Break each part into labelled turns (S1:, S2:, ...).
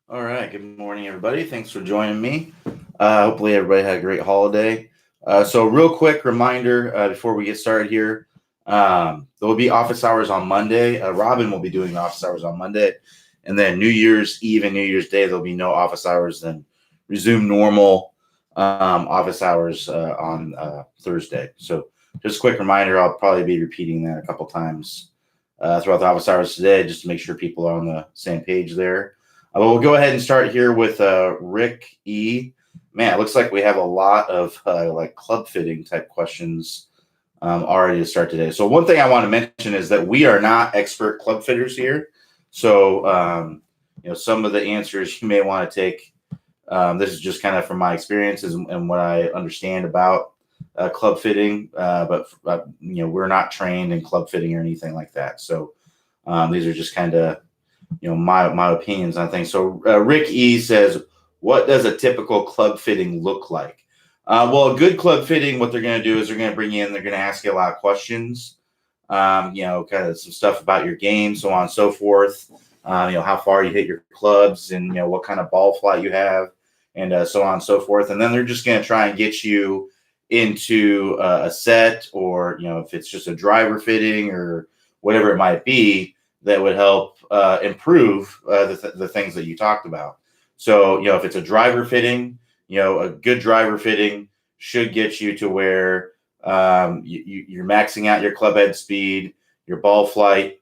S1: All right. Good morning, everybody. Thanks for joining me. Hopefully, everybody had a great holiday. Real quick reminder before we get started here, there will be office hours on Monday. Robin will be doing office hours on Monday. And then New Year's Eve and New Year's Day, there'll be no office hours. Then resume normal office hours on Thursday. So, just a quick reminder, I'll probably be repeating that a couple times throughout the office hours today just to make sure people are on the same page there. But we'll go ahead and start here with Rick E. Man, it looks like we have a lot of like club fitting type questions already to start today. So one thing I want to mention is that we are not expert club fitters here. So some of the answers you may want to take. This is just kind of from my experiences and what I understand about club fitting. We're not trained in club fitting or anything like that. So these are just kind of my opinions on things. So Rick E says, what does a typical club fitting look like? Well, a good club fitting, what they're going to do is they're going to bring you in, they're going to ask you a lot of questions, kind of some stuff about your game, so on and so forth. How far you hit your clubs and, what kind of ball flight you have and so on and so forth. And then they're just going to try and get you into a set or, if it's just a driver fitting or whatever it might be, that would help improve the things that you talked about. So, if it's a driver fitting, a good driver fitting should get you to where you're maxing out your club head speed, your ball flight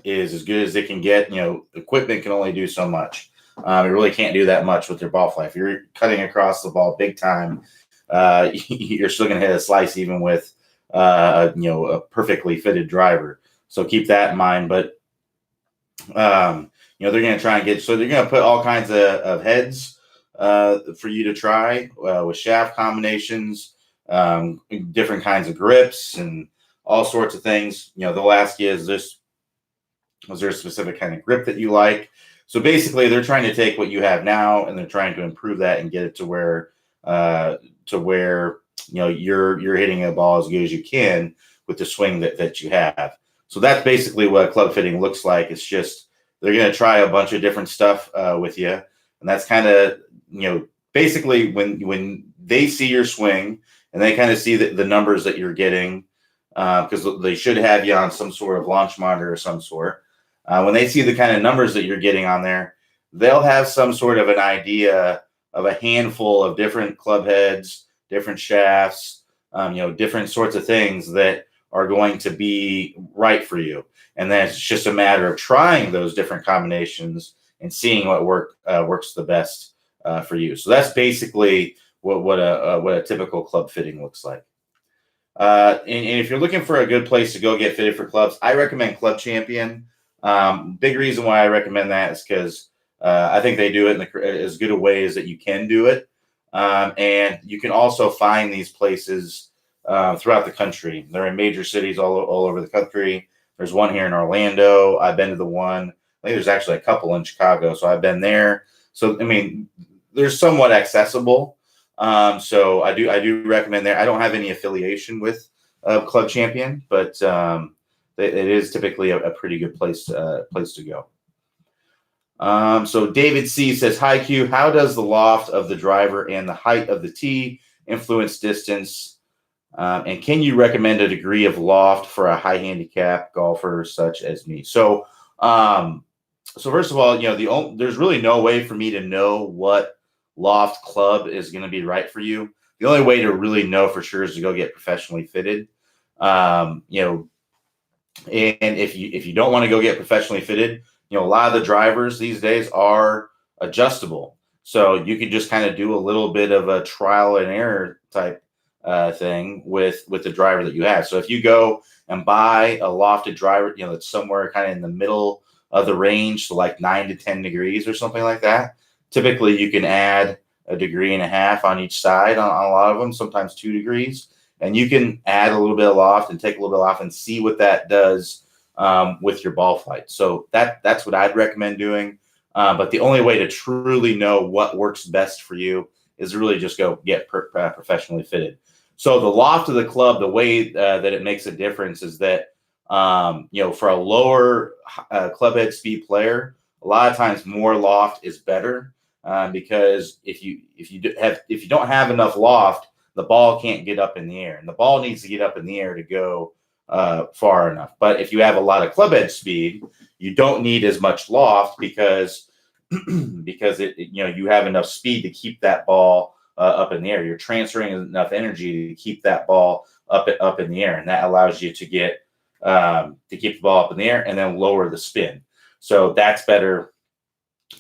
S1: is as good as it can get. Equipment can only do so much. It really can't do that much with your ball flight. If you're cutting across the ball big time, you're still going to hit a slice even with a perfectly fitted driver. So keep that in mind. But they're going to try and they're going to put all kinds of heads for you to try with shaft combinations, different kinds of grips, and all sorts of things. They'll ask you, was there a specific kind of grip that you like? So basically, they're trying to take what you have now and they're trying to improve that and get it to where you're hitting a ball as good as you can with the swing that you have. So that's basically what club fitting looks like. It's just they're going to try a bunch of different stuff with you, and that's kind of basically when they see your swing and they kind of see the numbers that you're getting because they should have you on some sort of launch monitor of some sort. When they see the kind of numbers that you're getting on there, they'll have some sort of an idea of a handful of different club heads, different shafts, different sorts of things that are going to be right for you. And then it's just a matter of trying those different combinations and seeing what works the best for you. So that's basically what a typical club fitting looks like. And if you're looking for a good place to go get fitted for clubs, I recommend Club Champion. Big reason why I recommend that is because I think they do it in as good a way as that you can do it. And you can also find these places throughout the country. They're in major cities all over the country. There's one here in Orlando. I've been to the one. I think there's actually a couple in Chicago. So I've been there. So, I mean, they're somewhat accessible. So I do recommend there. I don't have any affiliation with Club Champion, but it is typically a pretty good place to go. So David C says, "Hi Q, how does the loft of the driver and the height of the tee influence distance? And can you recommend a degree of loft for a high handicap golfer such as me?" So first of all, there's really no way for me to know what loft club is going to be right for you. The only way to really know for sure is to go get professionally fitted. And if you don't want to go get professionally fitted, a lot of the drivers these days are adjustable. So you can just kind of do a little bit of a trial and error type thing with the driver that you have. So if you go and buy a lofted driver, that's somewhere kind of in the middle of the range, so like 9 to 10 degrees or something like that, typically you can add a degree and a half on each side on a lot of them, sometimes 2 degrees. And you can add a little bit of loft and take a little bit off and see what that does with your ball flight. So that's what I'd recommend doing. But the only way to truly know what works best for you is to really just go get professionally fitted. So the loft of the club, the way that it makes a difference is that, for a lower club head speed player, a lot of times more loft is better, because if you don't have enough loft, the ball can't get up in the air, and the ball needs to get up in the air to go far enough. But if you have a lot of club head speed, you don't need as much loft because you have enough speed to keep that ball up in the air. You're transferring enough energy to keep that ball up in the air, and that allows you to get to keep the ball up in the air and then lower the spin. So that's better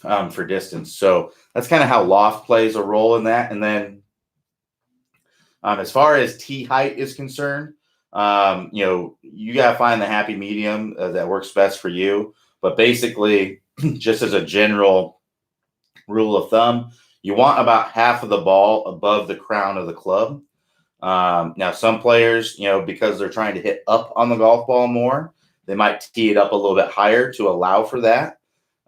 S1: for distance. So that's kind of how loft plays a role in that. And then as far as tee height is concerned, you got to find the happy medium that works best for you. But basically, just as a general rule of thumb, you want about half of the ball above the crown of the club. Now, some players, because they're trying to hit up on the golf ball more, they might tee it up a little bit higher to allow for that.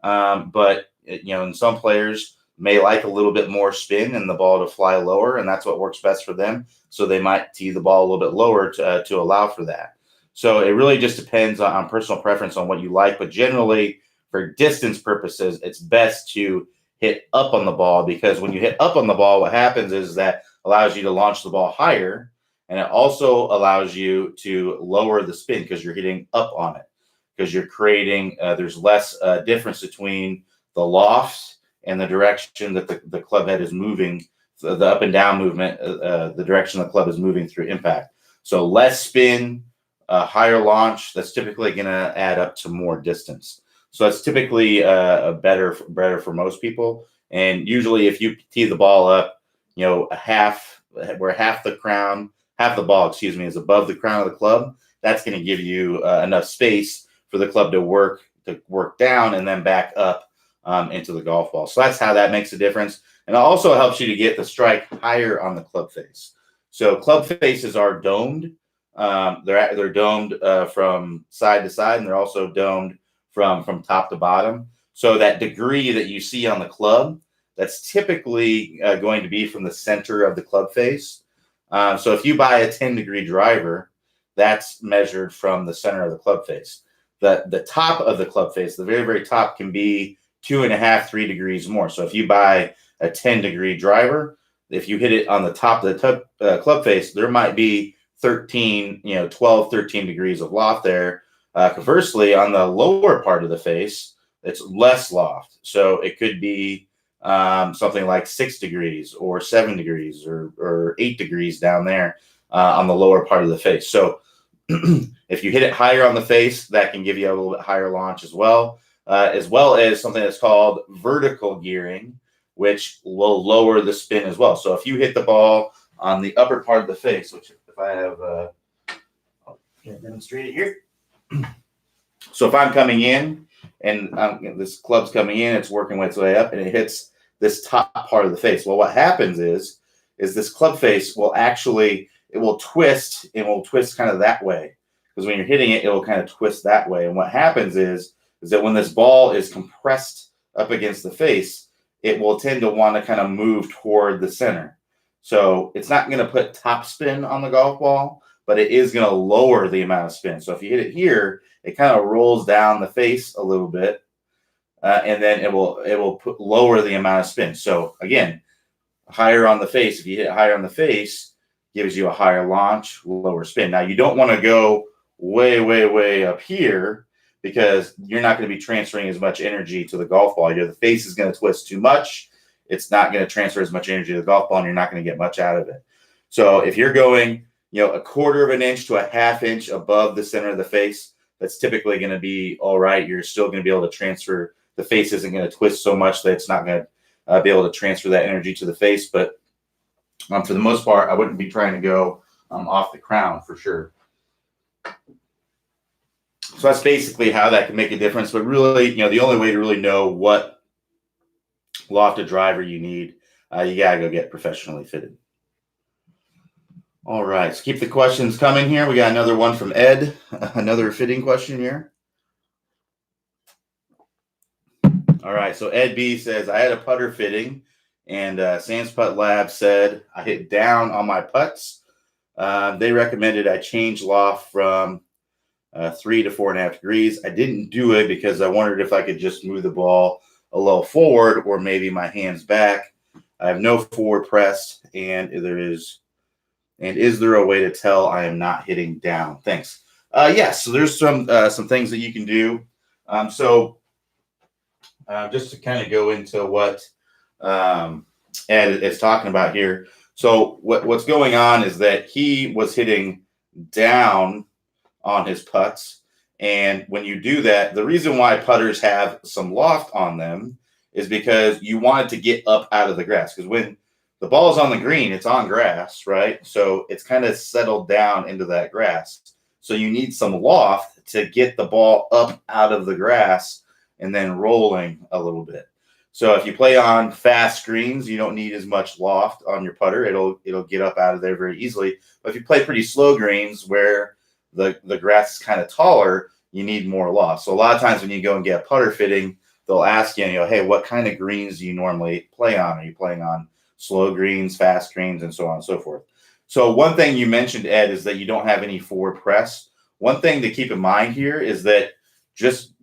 S1: But and some players may like a little bit more spin and the ball to fly lower, and that's what works best for them. So they might tee the ball a little bit lower to allow for that. So it really just depends on personal preference on what you like. But generally, for distance purposes, it's best to hit up on the ball, because when you hit up on the ball, what happens is that allows you to launch the ball higher, and it also allows you to lower the spin because you're hitting up on it, because you're creating there's less difference between the loft and the direction that the club head is moving, the up and down movement, the direction the club is moving through impact. So less spin, higher launch, that's typically going to add up to more distance. So that's typically better for most people. And usually if you tee the ball up, half the ball, is above the crown of the club, that's going to give you enough space for the club to work down and then back up into the golf ball. So that's how that makes a difference. And it also helps you to get the strike higher on the club face. So club faces are domed. They're domed from side to side, and they're also domed from top to bottom. So that degree that you see on the club, that's typically going to be from the center of the club face. So if you buy a 10-degree driver, that's measured from the center of the club face. The top of the club face, the very, very top, can be 2.5, 3 degrees more. So if you buy a 10-degree driver, if you hit it on the top of the club face, there might be 12, 13 degrees of loft there. Conversely, on the lower part of the face, it's less loft. So it could be something like 6 degrees or 7 degrees or 8 degrees down there on the lower part of the face. So if you hit it higher on the face, that can give you a little bit higher launch as well as something that's called vertical gearing, which will lower the spin as well. So if you hit the ball on the upper part of the face, which if I have, I'll demonstrate it here. So if I'm coming in and this club's coming in, it's working its way up and it hits this top part of the face. Well, what happens is this club face will twist, and will twist kind of that way, because when you're hitting it, it will kind of twist that way. And what happens is that when this ball is compressed up against the face, it will tend to want to kind of move toward the center. So it's not going to put top spin on the golf ball, but it is going to lower the amount of spin. So if you hit it here, it kind of rolls down the face a little bit, and then it will lower the amount of spin. So again, higher on the face. If you hit it higher on the face, gives you a higher launch, lower spin. Now you don't want to go way, way, way up here, because you're not going to be transferring as much energy to the golf ball. The face is going to twist too much. It's not going to transfer as much energy to the golf ball, and you're not going to get much out of it. So if you're going, 1/4 of an inch to a 1/2 inch above the center of the face, that's typically going to be all right. You're still going to be able to transfer. The face isn't going to twist so much that it's not going to be able to transfer that energy to the face. But for the most part, I wouldn't be trying to go off the crown for sure. So that's basically how that can make a difference. But really, the only way to really know what lofted driver you need, you got to go get professionally fitted. All right, so keep the questions coming here. We got another one from Ed, another fitting question here. All right, so Ed B says, I had a putter fitting, and Sands Putt Lab said I hit down on my putts. They recommended I change loft from 3 to 4.5 degrees. I didn't do it because I wondered if I could just move the ball a little forward or maybe my hands back. I have no forward press, and is there a way to tell I am not hitting down? Thanks. Yes, so there's some things that you can do. Just to kind of go into what Ed is talking about here. So what's going on is that he was hitting down on his putts. And when you do that, the reason why putters have some loft on them is because you want it to get up out of the grass. Because when the ball is on the green, it's on grass, right? So it's kind of settled down into that grass. So you need some loft to get the ball up out of the grass and then rolling a little bit. So if you play on fast greens, you don't need as much loft on your putter. It'll get up out of there very easily. But if you play pretty slow greens where the grass is kind of taller, you need more loft. So a lot of times when you go and get a putter fitting, they'll ask you, hey, what kind of greens do you normally play on? Are you playing on slow greens, fast greens, and so on and so forth? So one thing you mentioned, Ed, is that you don't have any forward press. One thing to keep in mind here is that just,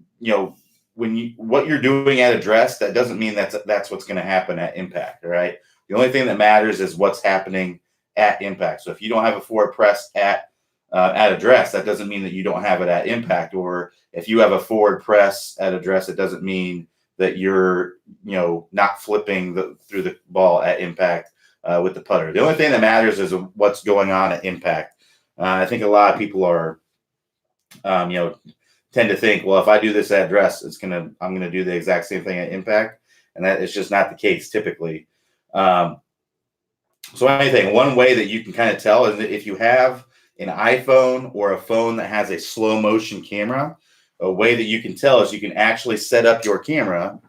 S1: what you're doing at address, that doesn't mean that's what's going to happen at impact, all right? The only thing that matters is what's happening at impact. So if you don't have a forward press at address, that doesn't mean that you don't have it at impact. Or if you have a forward press at address, it doesn't mean that you're, not flipping through the ball at impact with the putter. The only thing that matters is what's going on at impact. I think a lot of people are, tend to think, well, if I do this at address, I'm gonna do the exact same thing at impact, and that is just not the case typically. So one way that you can kind of tell is that if you have an iPhone or a phone that has a slow motion camera, a way that you can tell is you can actually set up your camera.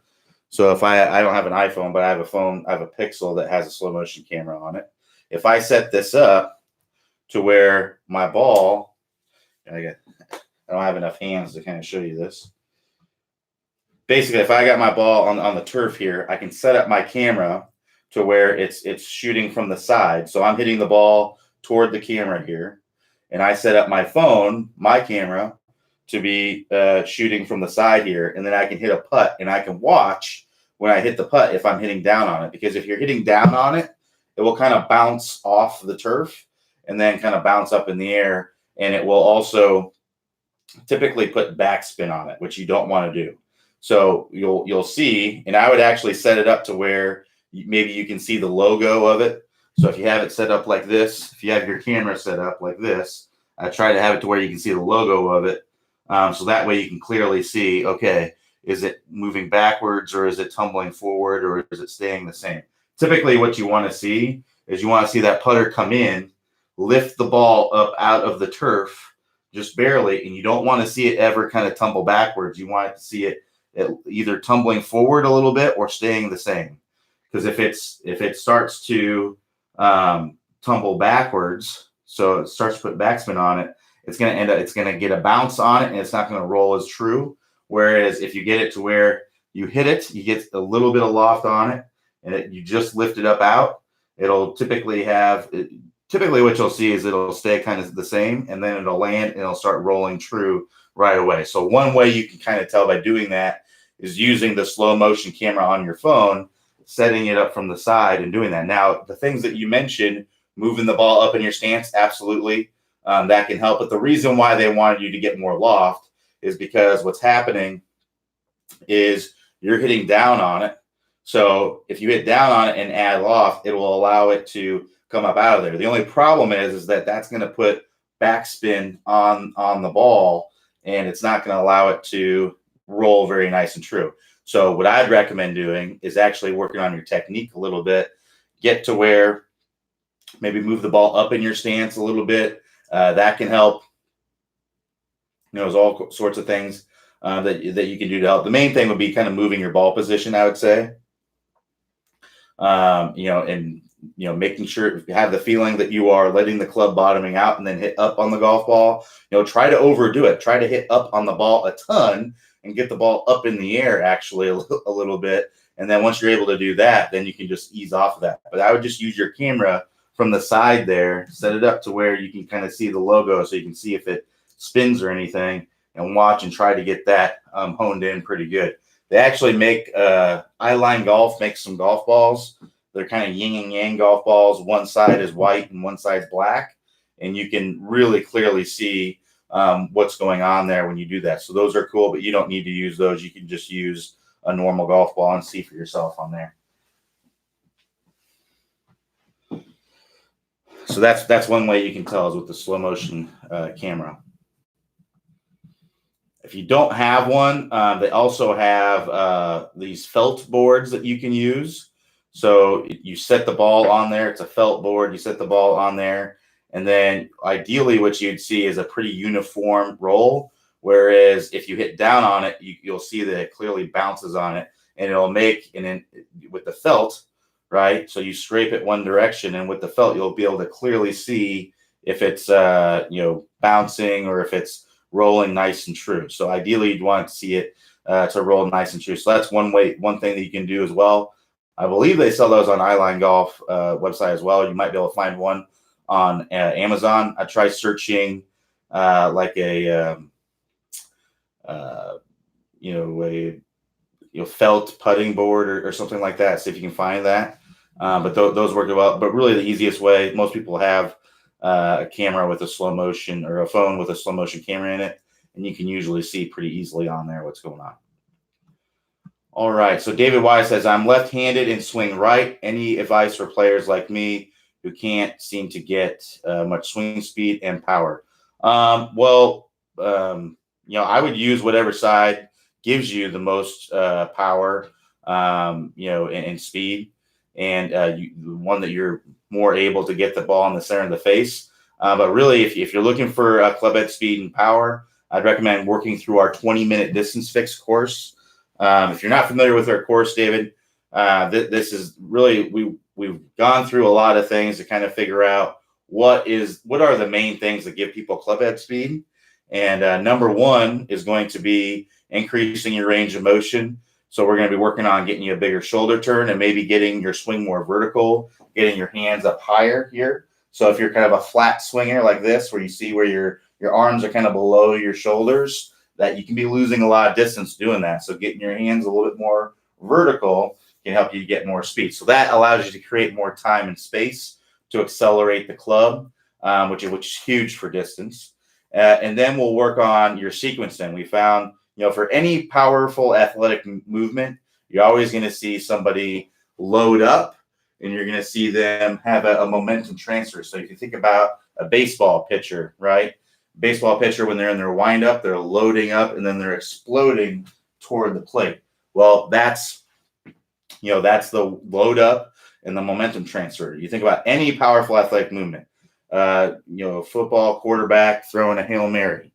S1: So if I don't have an iPhone, but I have a phone, I have a Pixel that has a slow motion camera on it. If I set this up to where my ball, I don't have enough hands to kind of show you this. Basically, if I got my ball on the turf here, I can set up my camera to where it's shooting from the side. So I'm hitting the ball toward the camera here. And I set up my phone, my camera, to be shooting from the side here. And then I can hit a putt, and I can watch when I hit the putt if I'm hitting down on it. Because if you're hitting down on it, it will kind of bounce off the turf and then kind of bounce up in the air. And it will also typically put backspin on it, which you don't want to do. So you'll see, and I would actually set it up to where maybe you can see the logo of it. So if you have it set up like this, if you have your camera set up like this, I try to have it to where you can see the logo of it. So that way you can clearly see, okay, is it moving backwards or is it tumbling forward or is it staying the same? Typically what you want to see is you want to see that putter come in, lift the ball up out of the turf just barely, and you don't want to see it ever kind of tumble backwards. You want to see it either tumbling forward a little bit or staying the same. Because if it starts to tumble backwards, so it starts to put backspin on it, it's going to get a bounce on it, and it's not going to roll as true. Whereas if you get it to where you hit it, you get a little bit of loft on it, and you just lift it up out, it'll typically what you'll see is it'll stay kind of the same, and then it'll land and it'll start rolling true right away. So one way you can kind of tell by doing that is using the slow motion camera on your phone, setting it up from the side and doing that. Now, the things that you mentioned, moving the ball up in your stance, absolutely, that can help. But the reason why they wanted you to get more loft is because what's happening is you're hitting down on it. So if you hit down on it and add loft, it will allow it to come up out of there. The only problem is that that's going to put backspin on the ball, and it's not going to allow it to roll very nice and true. So what I'd recommend doing is actually working on your technique a little bit, get to where maybe move the ball up in your stance a little bit. That can help. There's all sorts of things that you can do to help. The main thing would be kind of moving your ball position, I would say. Making sure you have the feeling that you are letting the club bottoming out and then hit up on the golf ball. Try to overdo it. Try to hit up on the ball a ton and get the ball up in the air actually a little bit. And then once you're able to do that, then you can just ease off of that. But I would just use your camera from the side there, set it up to where you can kind of see the logo so you can see if it spins or anything, and watch and try to get that honed in pretty good. They actually make Eyeline Golf makes some golf balls. They're kind of yin and yang golf balls. One side is white and one side's black, and you can really clearly see what's going on there when you do that. So those are cool, but you don't need to use those. You can just use a normal golf ball and see for yourself on there. So that's one way you can tell is with the slow motion camera. If you don't have one, they also have these felt boards that you can use. So you set the ball on there. It's a felt board. You set the ball on there. And then ideally what you'd see is a pretty uniform roll. Whereas if you hit down on it, you'll see that it clearly bounces on it. And it'll make, with the felt, right? So you scrape it one direction. And with the felt, you'll be able to clearly see if it's, bouncing or if it's rolling nice and true. So ideally you'd want to see it to roll nice and true. So that's one thing that you can do as well. I believe they sell those on Eyeline Golf website as well. You might be able to find one on Amazon. I tried searching like a felt putting board or something like that. See if you can find that. But those work well. But really the easiest way, most people have a camera with a slow motion or a phone with a slow motion camera in it, and you can usually see pretty easily on there what's going on. All right, so David Y says, I'm left-handed and swing right. Any advice for players like me who can't seem to get much swing speed and power? I would use whatever side gives you the most power, and speed, and the one that you're more able to get the ball in the center of the face. But really, if you're looking for club head speed and power, I'd recommend working through our 20-minute distance fix course. If you're not familiar with our course, David, this is really, we've gone through a lot of things to kind of figure out what are the main things that give people club head speed. And number one is going to be increasing your range of motion. So we're going to be working on getting you a bigger shoulder turn and maybe getting your swing more vertical, getting your hands up higher here. So if you're kind of a flat swinger like this, where you see where your arms are kind of below your shoulders, that you can be losing a lot of distance doing that. So getting your hands a little bit more vertical can help you get more speed. So that allows you to create more time and space to accelerate the club, which is huge for distance. And then we'll work on your sequencing. We found, for any powerful athletic movement, you're always going to see somebody load up and you're going to see them have a momentum transfer. So if you think about a baseball pitcher, right? Baseball pitcher, when they're in their windup, they're loading up and then they're exploding toward the plate. Well, that's the load up and the momentum transfer. You think about any powerful athletic movement, football quarterback throwing a Hail Mary,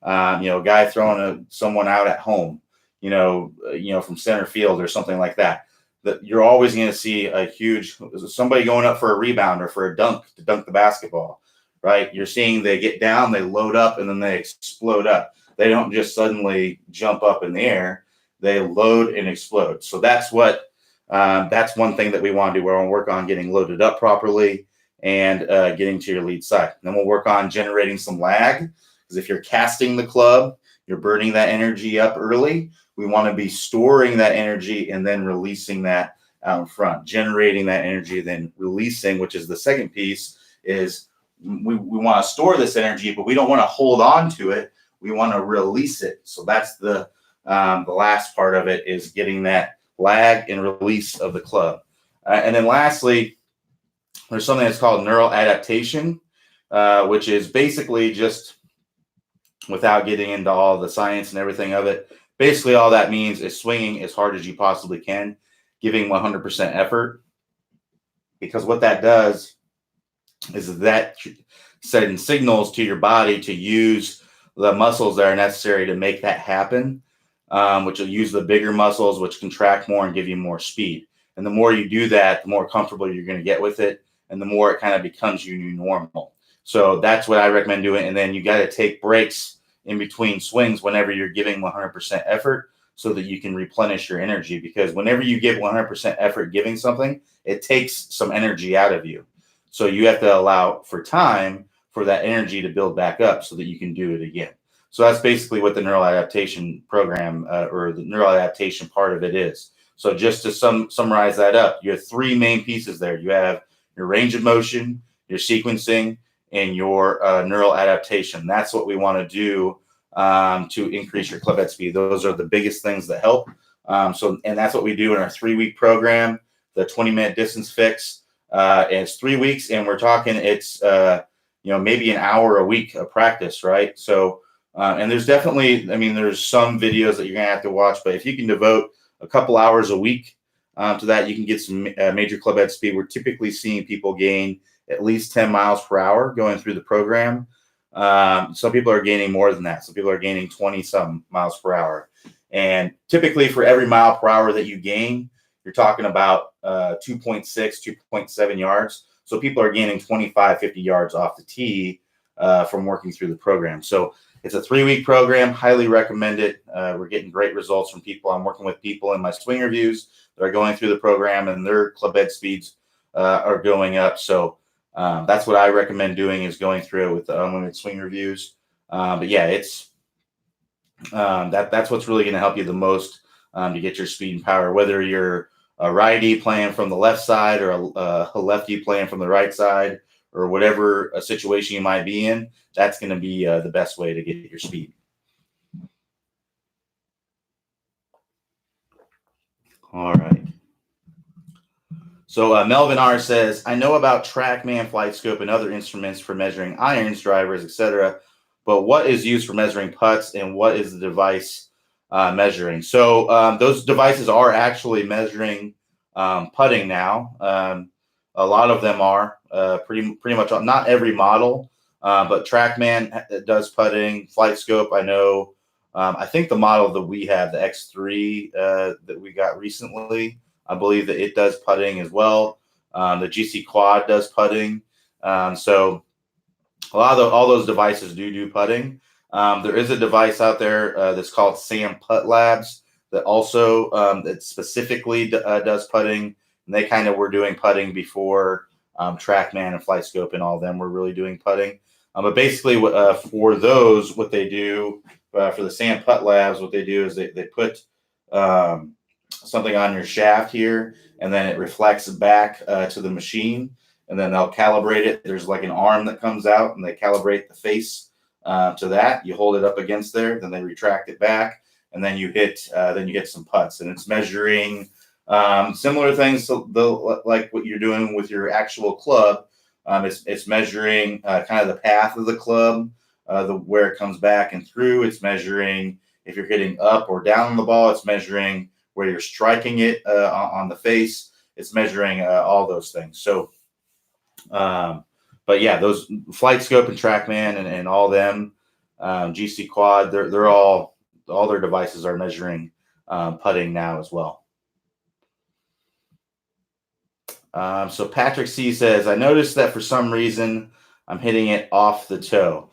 S1: guy throwing someone out at home, from center field or something like that. That you're always going to see somebody going up for a rebound or for a dunk to dunk the basketball. Right? You're seeing they get down, they load up, and then they explode up. They don't just suddenly jump up in the air. They load and explode. So that's that's one thing that we want to do. We're going to work on getting loaded up properly and getting to your lead side. And then we'll work on generating some lag, because if you're casting the club, you're burning that energy up early. We want to be storing that energy and then releasing that out in front, generating that energy, then releasing, which is the second piece, is we want to store this energy, but we don't want to hold on to it. We want to release it. So that's the last part of it, is getting that lag and release of the club. And then lastly, there's something that's called neural adaptation, which is basically just, without getting into all the science and everything of it, basically all that means is swinging as hard as you possibly can, giving 100% effort. Because what that does is that sending signals to your body to use the muscles that are necessary to make that happen, which will use the bigger muscles, which contract more and give you more speed. And the more you do that, the more comfortable you're going to get with it, and the more it kind of becomes your new normal. So that's what I recommend doing. And then you got to take breaks in between swings whenever you're giving 100% effort, so that you can replenish your energy. Because whenever you give 100% effort giving something, it takes some energy out of you. So you have to allow for time for that energy to build back up so that you can do it again. So that's basically what the neural adaptation program or the neural adaptation part of it is. So just to summarize that up, you have three main pieces there. You have your range of motion, your sequencing, and your neural adaptation. That's what we want to do to increase your club head speed. Those are the biggest things that help. And that's what we do in our 3-week program, the 20-minute distance fix. And it's 3 weeks, and we're talking it's maybe an hour a week of practice, right? So and there's definitely, there's some videos that you're gonna have to watch, but if you can devote a couple hours a week to that, you can get some major club head speed. We're typically seeing people gain at least 10 miles per hour going through the program. Some people are gaining more than that. Some people are gaining 20-some miles per hour. And typically for every mile per hour that you gain, you're talking about 2.6, 2.7 yards. So people are gaining 25, 50 yards off the tee from working through the program. So it's a 3-week program. Highly recommend it. We're getting great results from people. I'm working with people in my swing reviews that are going through the program, and their club head speeds are going up. So that's what I recommend doing, is going through it with the unlimited swing reviews. But yeah, it's that's what's really going to help you the most to get your speed and power, whether you're a righty playing from the left side or a lefty playing from the right side, or whatever a situation you might be in. That's going to be the best way to get your speed. All right. So Melvin R says, I know about TrackMan, FlightScope, and other instruments for measuring irons, drivers, etc. But what is used for measuring putts, and what is the device measuring? So those devices are actually measuring putting now. A lot of them are pretty much, not every model, but TrackMan does putting. FlightScope, I know. I think the model that we have, the X3 that we got recently, I believe that it does putting as well. The GC Quad does putting. So a lot of all those devices do putting. There is a device out there that's called Sam Putt Labs that also that specifically does putting. And they kind of were doing putting before TrackMan and FlightScope and all of them were really doing putting. But basically, for those, what they do for the Sam Putt Labs, what they do is they put something on your shaft here, and then it reflects back to the machine, and then they'll calibrate it. There's like an arm that comes out, and they calibrate the face to that. You hold it up against there, then they retract it back, and then you hit some putts, and it's measuring similar things to like what you're doing with your actual club. It's measuring kind of the path of the club, where it comes back and through. It's measuring if you're hitting up or down on the ball. It's measuring where you're striking it on the face. It's measuring all those things. So, but yeah, those FlightScope and TrackMan and all them, GC Quad, they're all their devices are measuring putting now as well. So Patrick C says, I noticed that for some reason I'm hitting it off the toe.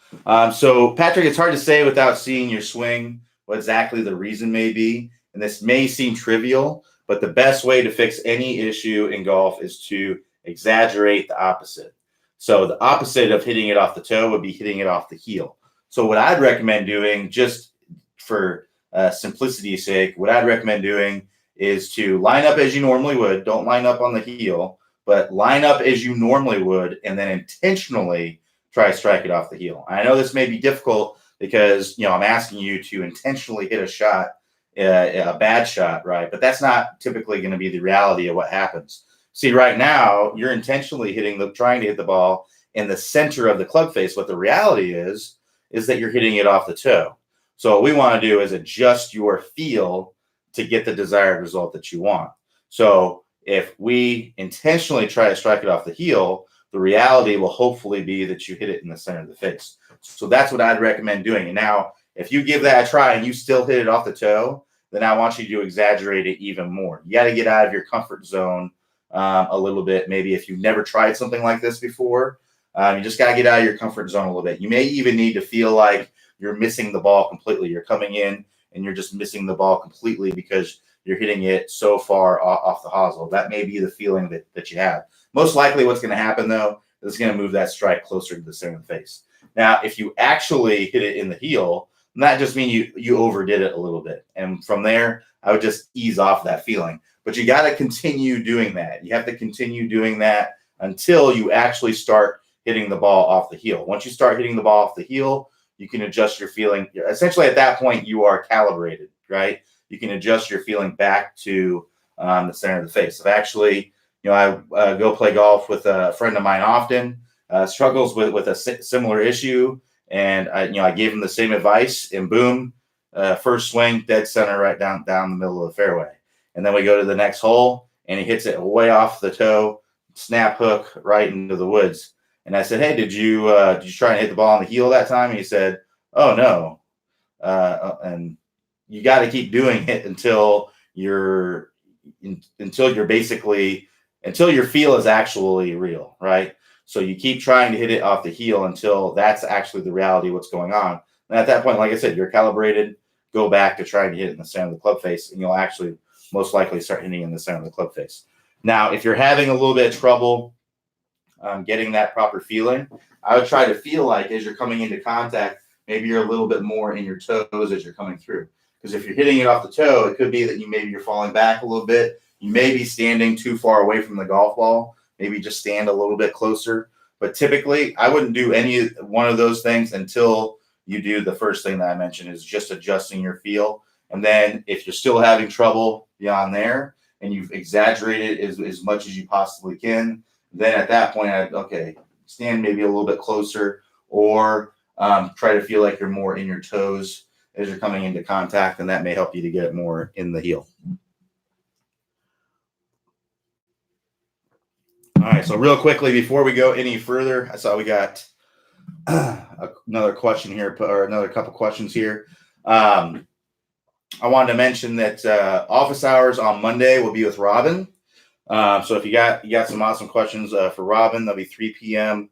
S1: So Patrick, it's hard to say without seeing your swing what exactly the reason may be. And this may seem trivial, but the best way to fix any issue in golf is to exaggerate the opposite. So the opposite of hitting it off the toe would be hitting it off the heel. So what I'd recommend doing, just for simplicity's sake, what I'd recommend doing is to line up as you normally would. Don't line up on the heel, but line up as you normally would, and then intentionally try to strike it off the heel. I know this may be difficult because, I'm asking you to intentionally hit a shot, a bad shot, right? But that's not typically going to be the reality of what happens. See, right now, you're intentionally trying to hit the ball in the center of the club face. What the reality is that you're hitting it off the toe. So what we want to do is adjust your feel to get the desired result that you want. So if we intentionally try to strike it off the heel, the reality will hopefully be that you hit it in the center of the face. So that's what I'd recommend doing. And now, if you give that a try and you still hit it off the toe, then I want you to exaggerate it even more. You got to get out of your comfort zone a little bit. Maybe if you've never tried something like this before, you just got to get out of your comfort zone a little bit. You may even need to feel like you're missing the ball completely. You're coming in and you're just missing the ball completely because you're hitting it so far off the hosel. That may be the feeling that you have. Most likely what's going to happen, though, it's going to move that strike closer to the center of the face. Now, if you actually hit it in the heel, that just means you overdid it a little bit. And from there, I would just ease off that feeling. But you got to continue doing that. You have to continue doing that until you actually start hitting the ball off the heel. Once you start hitting the ball off the heel, you can adjust your feeling. Essentially, at that point, you are calibrated, right? You can adjust your feeling back to the center of the face. I've actually, I go play golf with a friend of mine often, struggles with a similar issue. And I gave him the same advice, and boom, first swing, dead center, right down the middle of the fairway. And then we go to the next hole, and he hits it way off the toe, snap hook right into the woods. And I said, "Hey, did you try and hit the ball on the heel that time?" And he said, "Oh no." And you got to keep doing it until your feel is actually real, right? So you keep trying to hit it off the heel until that's actually the reality of what's going on. And at that point, like I said, you're calibrated. Go back to trying to hit it in the center of the club face, and you'll actually most likely start hitting in the center of the club face. Now, if you're having a little bit of trouble getting that proper feeling, I would try to feel like as you're coming into contact, maybe you're a little bit more in your toes as you're coming through. Because if you're hitting it off the toe, it could be that you're falling back a little bit. You may be standing too far away from the golf ball. Maybe just stand a little bit closer. But typically, I wouldn't do any one of those things until you do the first thing that I mentioned, is just adjusting your feel. And then if you're still having trouble beyond there and you've exaggerated as much as you possibly can, then at that point, stand maybe a little bit closer, or try to feel like you're more in your toes as you're coming into contact, and that may help you to get it more in the heel. All right, so real quickly before we go any further, I saw we got another question here, or another couple questions here. I wanted to mention that office hours on Monday will be with Robin. So if you got some awesome questions for Robin, they'll be 3 p.m.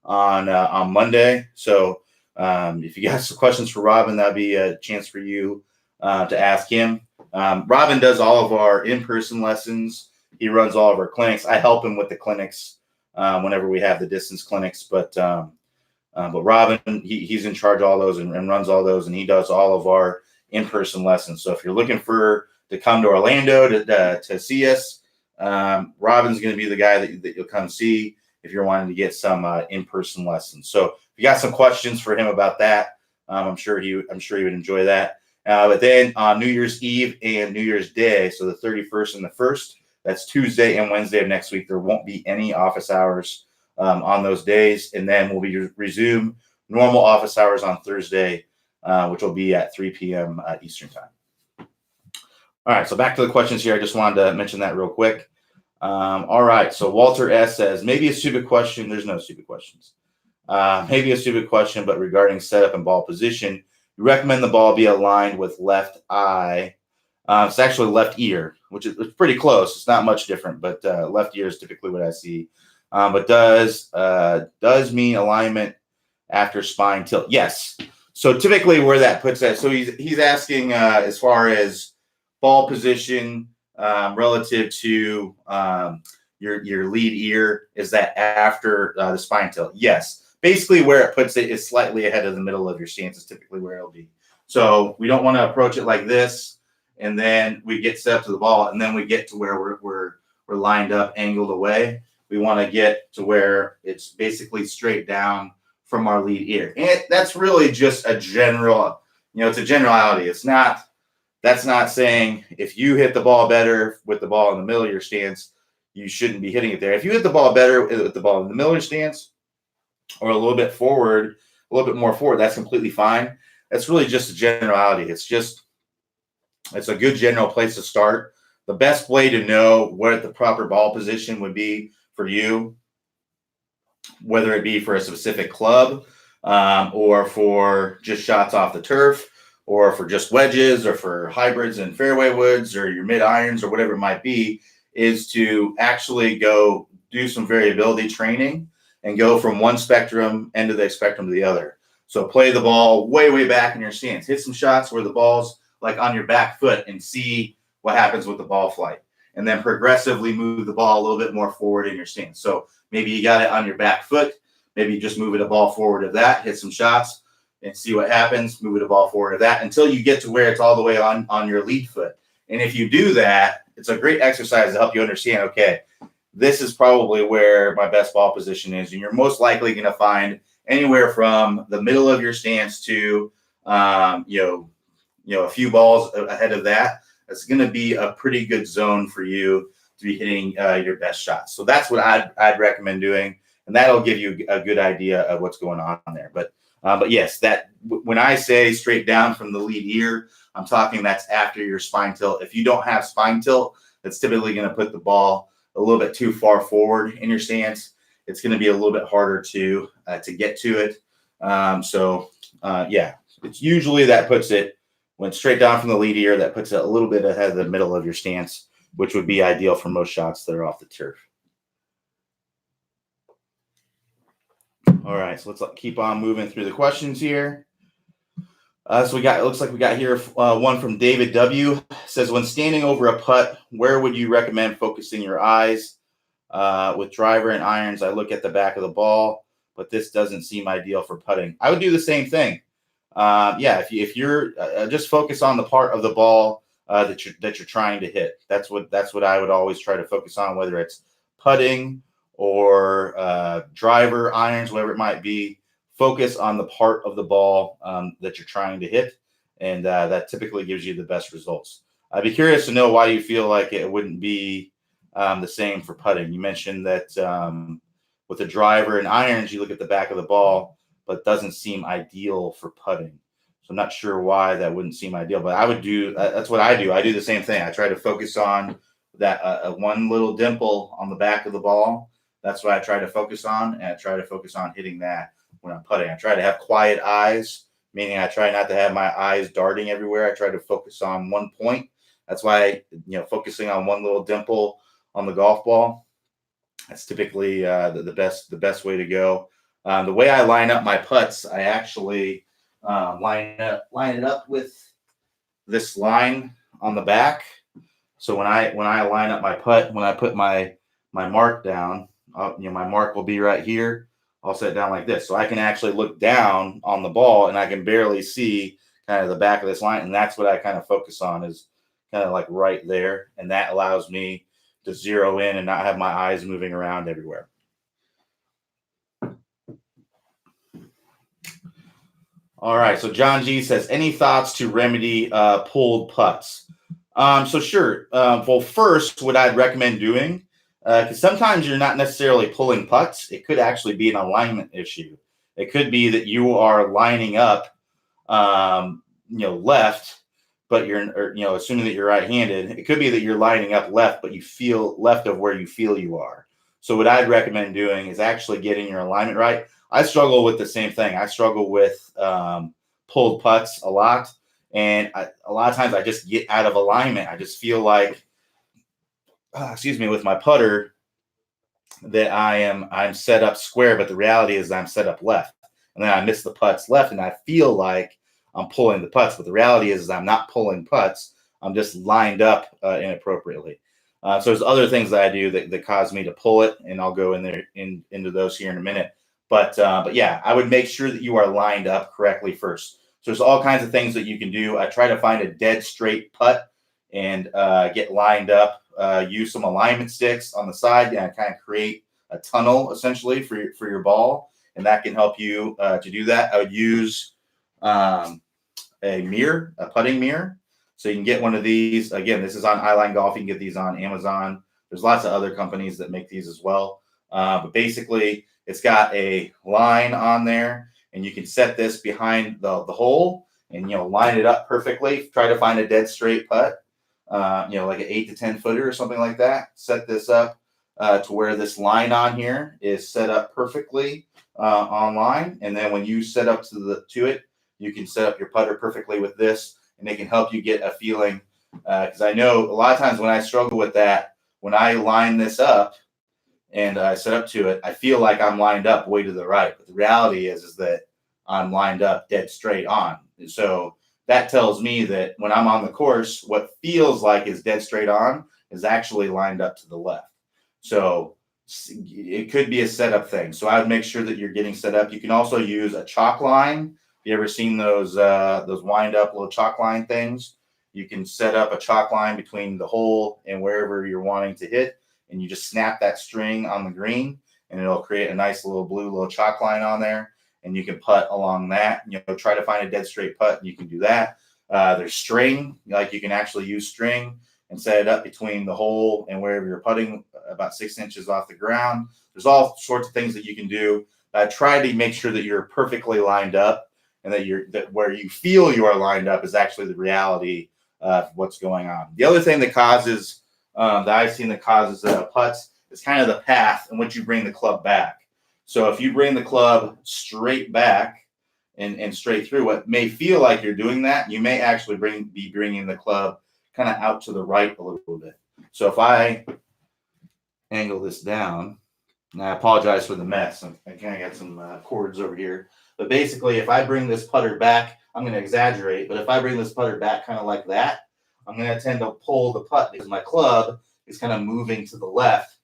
S1: on Monday. So if you got some questions for Robin, that'd be a chance for you to ask him. Robin does all of our in-person lessons. He runs all of our clinics. I help him with the clinics whenever we have the distance clinics. But Robin, he's in charge of all those and runs all those, and he does all of our in-person lessons. So if you're looking to come to Orlando to see us, Robin's going to be the guy that you'll come see if you're wanting to get some in-person lessons. So if you got some questions for him about that, I'm sure he would enjoy that. But then on New Year's Eve and New Year's Day, so the 31st and the 1st, that's Tuesday and Wednesday of next week, there won't be any office hours on those days. And then we'll resume normal office hours on Thursday, which will be at 3 p.m. Eastern time. All right, so back to the questions here. I just wanted to mention that real quick. All right, so Walter S. says, maybe a stupid question. There's no stupid questions. Maybe a stupid question, but regarding setup and ball position, you recommend the ball be aligned with left eye. It's actually left ear, which is pretty close. It's not much different, but left ear is typically what I see. But does mean alignment after spine tilt? Yes. So typically where that puts that. So he's asking as far as ball position relative to your lead ear, is that after the spine tilt? Yes. Basically where it puts it is slightly ahead of the middle of your stance is typically where it'll be. So we don't want to approach it like this, and then we get set up to the ball, and then we get to where we're lined up, angled away. We want to get to where it's basically straight down from our lead ear. And that's really just a general, it's a generality. That's not saying if you hit the ball better with the ball in the middle of your stance, you shouldn't be hitting it there. If you hit the ball better with the ball in the middle of your stance, or a little bit forward, a little bit more forward, that's completely fine. That's really just a generality. It's a good general place to start. The best way to know what the proper ball position would be for you, whether it be for a specific club or for just shots off the turf, or for just wedges, or for hybrids and fairway woods, or your mid irons, or whatever it might be, is to actually go do some variability training and go from one end of the spectrum to the other. So play the ball way, way back in your stance. Hit some shots where the ball's like on your back foot and see what happens with the ball flight. and then progressively move the ball a little bit more forward in your stance. So maybe you got it on your back foot. Maybe you just move it a ball forward of that, hit some shots, and see what happens. Move it a ball forward of that until you get to where it's all the way on your lead foot. And if you do that, it's a great exercise to help you understand, okay, this is probably where my best ball position is. And you're most likely going to find anywhere from the middle of your stance to, a few balls ahead of that. That's going to be a pretty good zone for you to be hitting your best shots. So that's what I'd recommend doing. And that'll give you a good idea of what's going on there. But yes, that when I say straight down from the lead ear, I'm talking that's after your spine tilt. If you don't have spine tilt, that's typically going to put the ball a little bit too far forward in your stance. It's going to be a little bit harder to get to it. It's usually that puts it when straight down from the lead ear. That puts it a little bit ahead of the middle of your stance, which would be ideal for most shots that are off the turf. All right, so let's keep on moving through the questions here. It looks like we got here one from David W. It says, when standing over a putt, where would you recommend focusing your eyes? With driver and irons, I look at the back of the ball, but this doesn't seem ideal for putting. I would do the same thing. If you're just focus on the part of the ball that you're trying to hit. That's what I would always try to focus on, whether it's putting or driver, irons, whatever it might be. Focus on the part of the ball that you're trying to hit, and that typically gives you the best results. I'd be curious to know why you feel like it wouldn't be the same for putting. You mentioned that with the driver and irons, you look at the back of the ball, but doesn't seem ideal for putting. So I'm not sure why that wouldn't seem ideal, but I would do, that's what I do. I do the same thing. I try to focus on that one little dimple on the back of the ball. That's what I try to focus on, and I try to focus on hitting that when I'm putting. I try to have quiet eyes, meaning I try not to have my eyes darting everywhere. I try to focus on one point. That's why, focusing on one little dimple on the golf ball, that's typically the best way to go. The way I line up my putts, I actually line it up with this line on the back. So when I line up my putt, when I put my mark down, my mark will be right here. I'll set it down like this, so I can actually look down on the ball and I can barely see kind of the back of this line, and that's what I kind of focus on, is kind of like right there, and that allows me to zero in and not have my eyes moving around everywhere. All right, so John G says, any thoughts to remedy pulled putts? So sure. Well, first, what I'd recommend doing, because sometimes you're not necessarily pulling putts. It could actually be an alignment issue. It could be that you are lining up, left, but you're, assuming that you're right-handed. It could be that you're lining up left, but you feel left of where you feel you are. So what I'd recommend doing is actually getting your alignment right. I struggle with the same thing. I struggle with pulled putts a lot. And a lot of times I just get out of alignment. I just feel like, with my putter, that I'm set up square, but the reality is I'm set up left. And then I miss the putts left, and I feel like I'm pulling the putts, but the reality is I'm not pulling putts. I'm just lined up inappropriately. So there's other things that I do that cause me to pull it, and I'll go into those here in a minute. But yeah, I would make sure that you are lined up correctly first. So there's all kinds of things that you can do. I try to find a dead straight putt and get lined up. Use some alignment sticks on the side and kind of create a tunnel essentially for your ball, and that can help you to do that. I would use a mirror, a putting mirror. So you can get one of these. Again, this is on Eyeline Golf. You can get these on Amazon. There's lots of other companies that make these as well. But basically, it's got a line on there, and you can set this behind the hole and, line it up perfectly. Try to find a dead straight putt, like an 8 to 10 footer or something like that. Set this up to where this line on here is set up perfectly on line. And then when you set up to it, you can set up your putter perfectly with this, and it can help you get a feeling. Because I know a lot of times when I struggle with that, when I line this up and I set up to it, I feel like I'm lined up way to the right. But the reality is that I'm lined up dead straight on. So that tells me that when I'm on the course, what feels like is dead straight on is actually lined up to the left. So it could be a setup thing. So I would make sure that you're getting set up. You can also use a chalk line. Have you ever seen those wind up little chalk line things? You can set up a chalk line between the hole and wherever you're wanting to hit, and you just snap that string on the green, and it'll create a nice little blue little chalk line on there, and you can putt along that. Try to find a dead straight putt, and you can do that. There's string, like you can actually use string and set it up between the hole and wherever you're putting, about 6 inches off the ground. There's all sorts of things that you can do. Try to make sure that you're perfectly lined up, and that where you feel you are lined up is actually the reality of what's going on. The other thing that causes that I've seen that causes putts is kind of the path in which you bring the club back. So if you bring the club straight back and straight through, what may feel like you're doing that, you may actually be bringing the club kind of out to the right a little bit. So if I angle this down, and I apologize for the mess. I kind of got some cords over here. But basically, if I bring this putter back, I'm going to exaggerate, but if I bring this putter back kind of like that, I'm going to tend to pull the putt because my club is kind of moving to the left,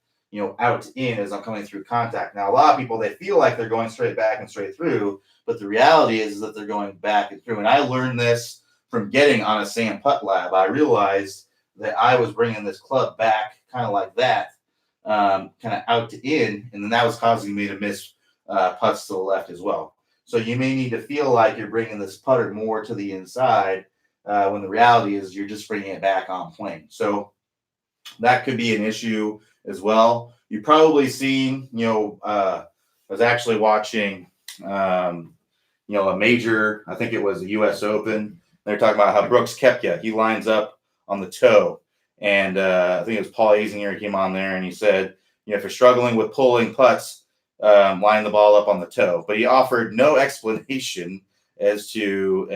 S1: out in as I'm coming through contact. Now, a lot of people, they feel like they're going straight back and straight through, but the reality is that they're going back and through. And I learned this from getting on a sand putt lab. I realized that I was bringing this club back kind of like that, kind of out to in, and then that was causing me to miss putts to the left as well. So you may need to feel like you're bringing this putter more to the inside when the reality is you're just bringing it back on plane. So that could be an issue as well. You've probably seen, I was actually watching, a major, I think it was the U.S. Open. They're talking about how Brooks Koepka, he lines up on the toe. And I think it was Paul Azinger came on there and he said, if you're struggling with pulling putts, line the ball up on the toe. But he offered no explanation as to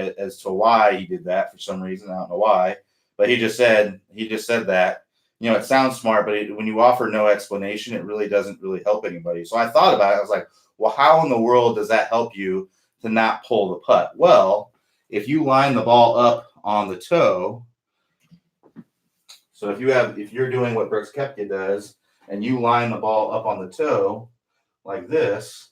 S1: why he did that for some reason. I don't know why, but he just said that. It sounds smart, but when you offer no explanation, it really doesn't really help anybody. So I thought about it. I was like, well, how in the world does that help you to not pull the putt? Well, if you line the ball up on the toe, so if you're doing what Brooks Koepka does and you line the ball up on the toe like this,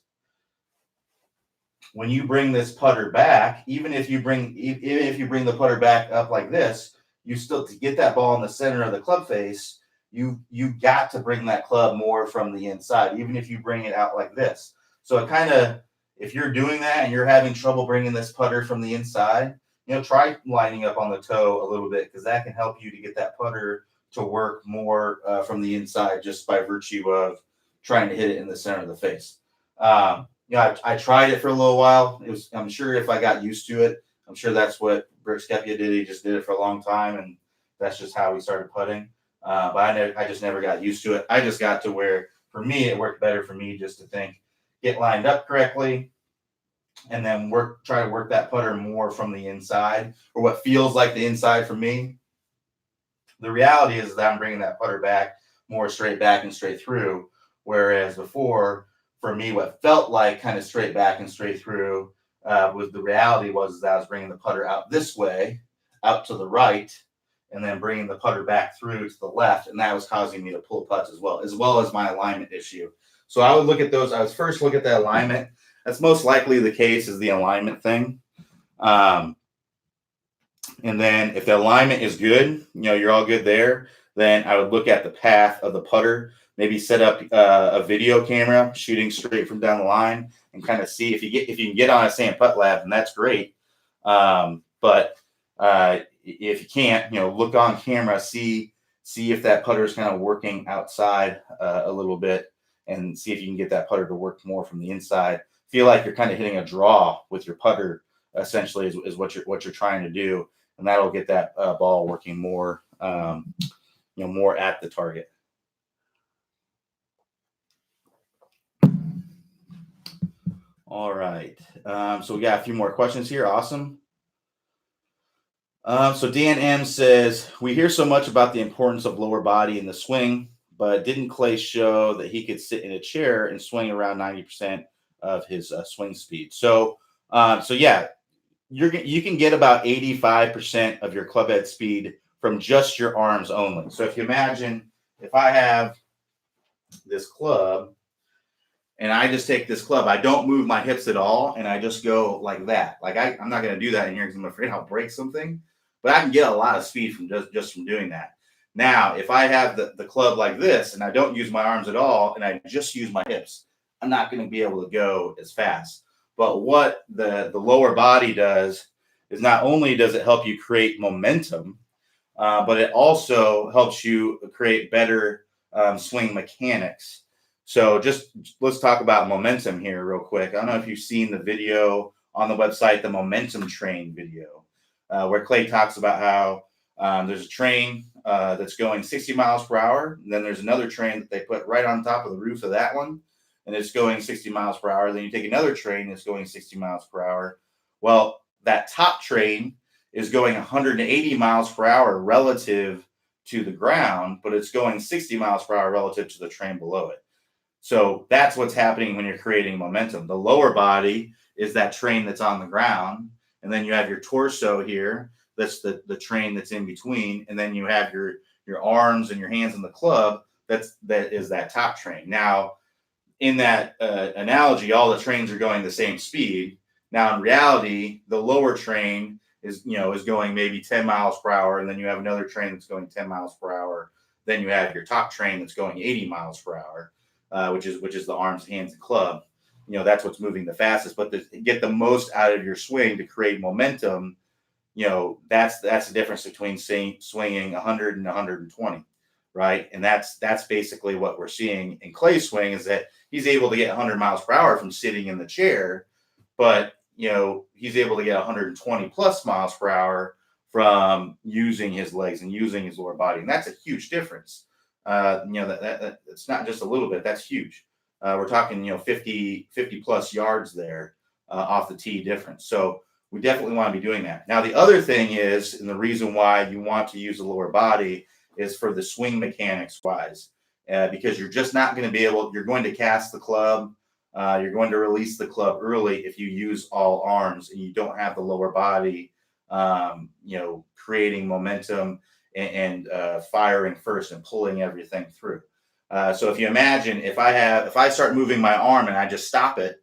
S1: when you bring this putter back, even if you bring the putter back up like this, you still, to get that ball in the center of the club face, you got to bring that club more from the inside, even if you bring it out like this. So it kind of, if you're doing that and you're having trouble bringing this putter from the inside, try lining up on the toe a little bit, because that can help you to get that putter to work more from the inside, just by virtue of trying to hit it in the center of the face. I tried it for a little while. I'm sure if I got used to it, I'm sure that's what Brooks Koepka did. He just did it for a long time, and that's just how he started putting. But I just never got used to it. I just got to where, for me, it worked better for me just to think, get lined up correctly, and then try to work that putter more from the inside, or what feels like the inside for me. The reality is that I'm bringing that putter back more straight back and straight through, whereas before, for me, what felt like kind of straight back and straight through was the reality was that I was bringing the putter out this way, out to the right, and then bringing the putter back through to the left, and that was causing me to pull putts as well as my alignment issue. So I would look at those. I would first look at the alignment. That's most likely the case, is the alignment thing. And then if the alignment is good, you're all good there, then I would look at the path of the putter. Maybe set up a video camera shooting straight from down the line, and kind of see if you can get on a sand putt lab, and that's great. But if you can't, look on camera, see if that putter is kind of working outside a little bit, and see if you can get that putter to work more from the inside. Feel like you're kind of hitting a draw with your putter, essentially, is what you're trying to do, and that'll get that ball working more, more at the target. All right. So we got a few more questions here. Awesome. So Dan M says, we hear so much about the importance of lower body in the swing, but didn't Clay show that he could sit in a chair and swing around 90% of his swing speed? So yeah, you can get about 85% of your club head speed from just your arms only. So if you imagine, if I have this club and I just take this club, I don't move my hips at all, and I just go like that. Like I'm not going to do that in here because I'm afraid I'll break something, but I can get a lot of speed from just from doing that. Now, if I have the club like this and I don't use my arms at all and I just use my hips, I'm not going to be able to go as fast. But what the lower body does is not only does it help you create momentum, but it also helps you create better swing mechanics. So just let's talk about momentum here real quick. I don't know if you've seen the video on the website, the Momentum Train video, where Clay talks about how there's a train that's going 60 miles per hour. And then there's another train that they put right on top of the roof of that one, and it's going 60 miles per hour. Then you take another train that's going 60 miles per hour. Well, that top train is going 180 miles per hour relative to the ground, but it's going 60 miles per hour relative to the train below it. So that's what's happening when you're creating momentum. The lower body is that train that's on the ground, and then you have your torso here. That's the train that's in between, and then you have your arms and your hands in the club. That is that top train. Now, in that analogy, all the trains are going the same speed. Now, in reality, the lower train is going maybe 10 miles per hour, and then you have another train that's going 10 miles per hour. Then you have your top train that's going 80 miles per hour, which is the arms, hands, and club. That's what's moving the fastest. But to get the most out of your swing to create momentum, that's the difference between swinging 100 and 120, right? And that's basically what we're seeing in Clay's swing, is that he's able to get 100 miles per hour from sitting in the chair, but he's able to get 120 plus miles per hour from using his legs and using his lower body, and that's a huge difference. That it's not just a little bit; that's huge. We're talking 50 plus yards there off the tee difference. So we definitely want to be doing that. Now, the other thing is, and the reason why you want to use the lower body is for the swing mechanics wise, because you're just not going to be able. You're going to cast the club. You're going to release the club early if you use all arms and you don't have the lower body, creating momentum and firing first and pulling everything through. So if you imagine, if I start moving my arm and I just stop it,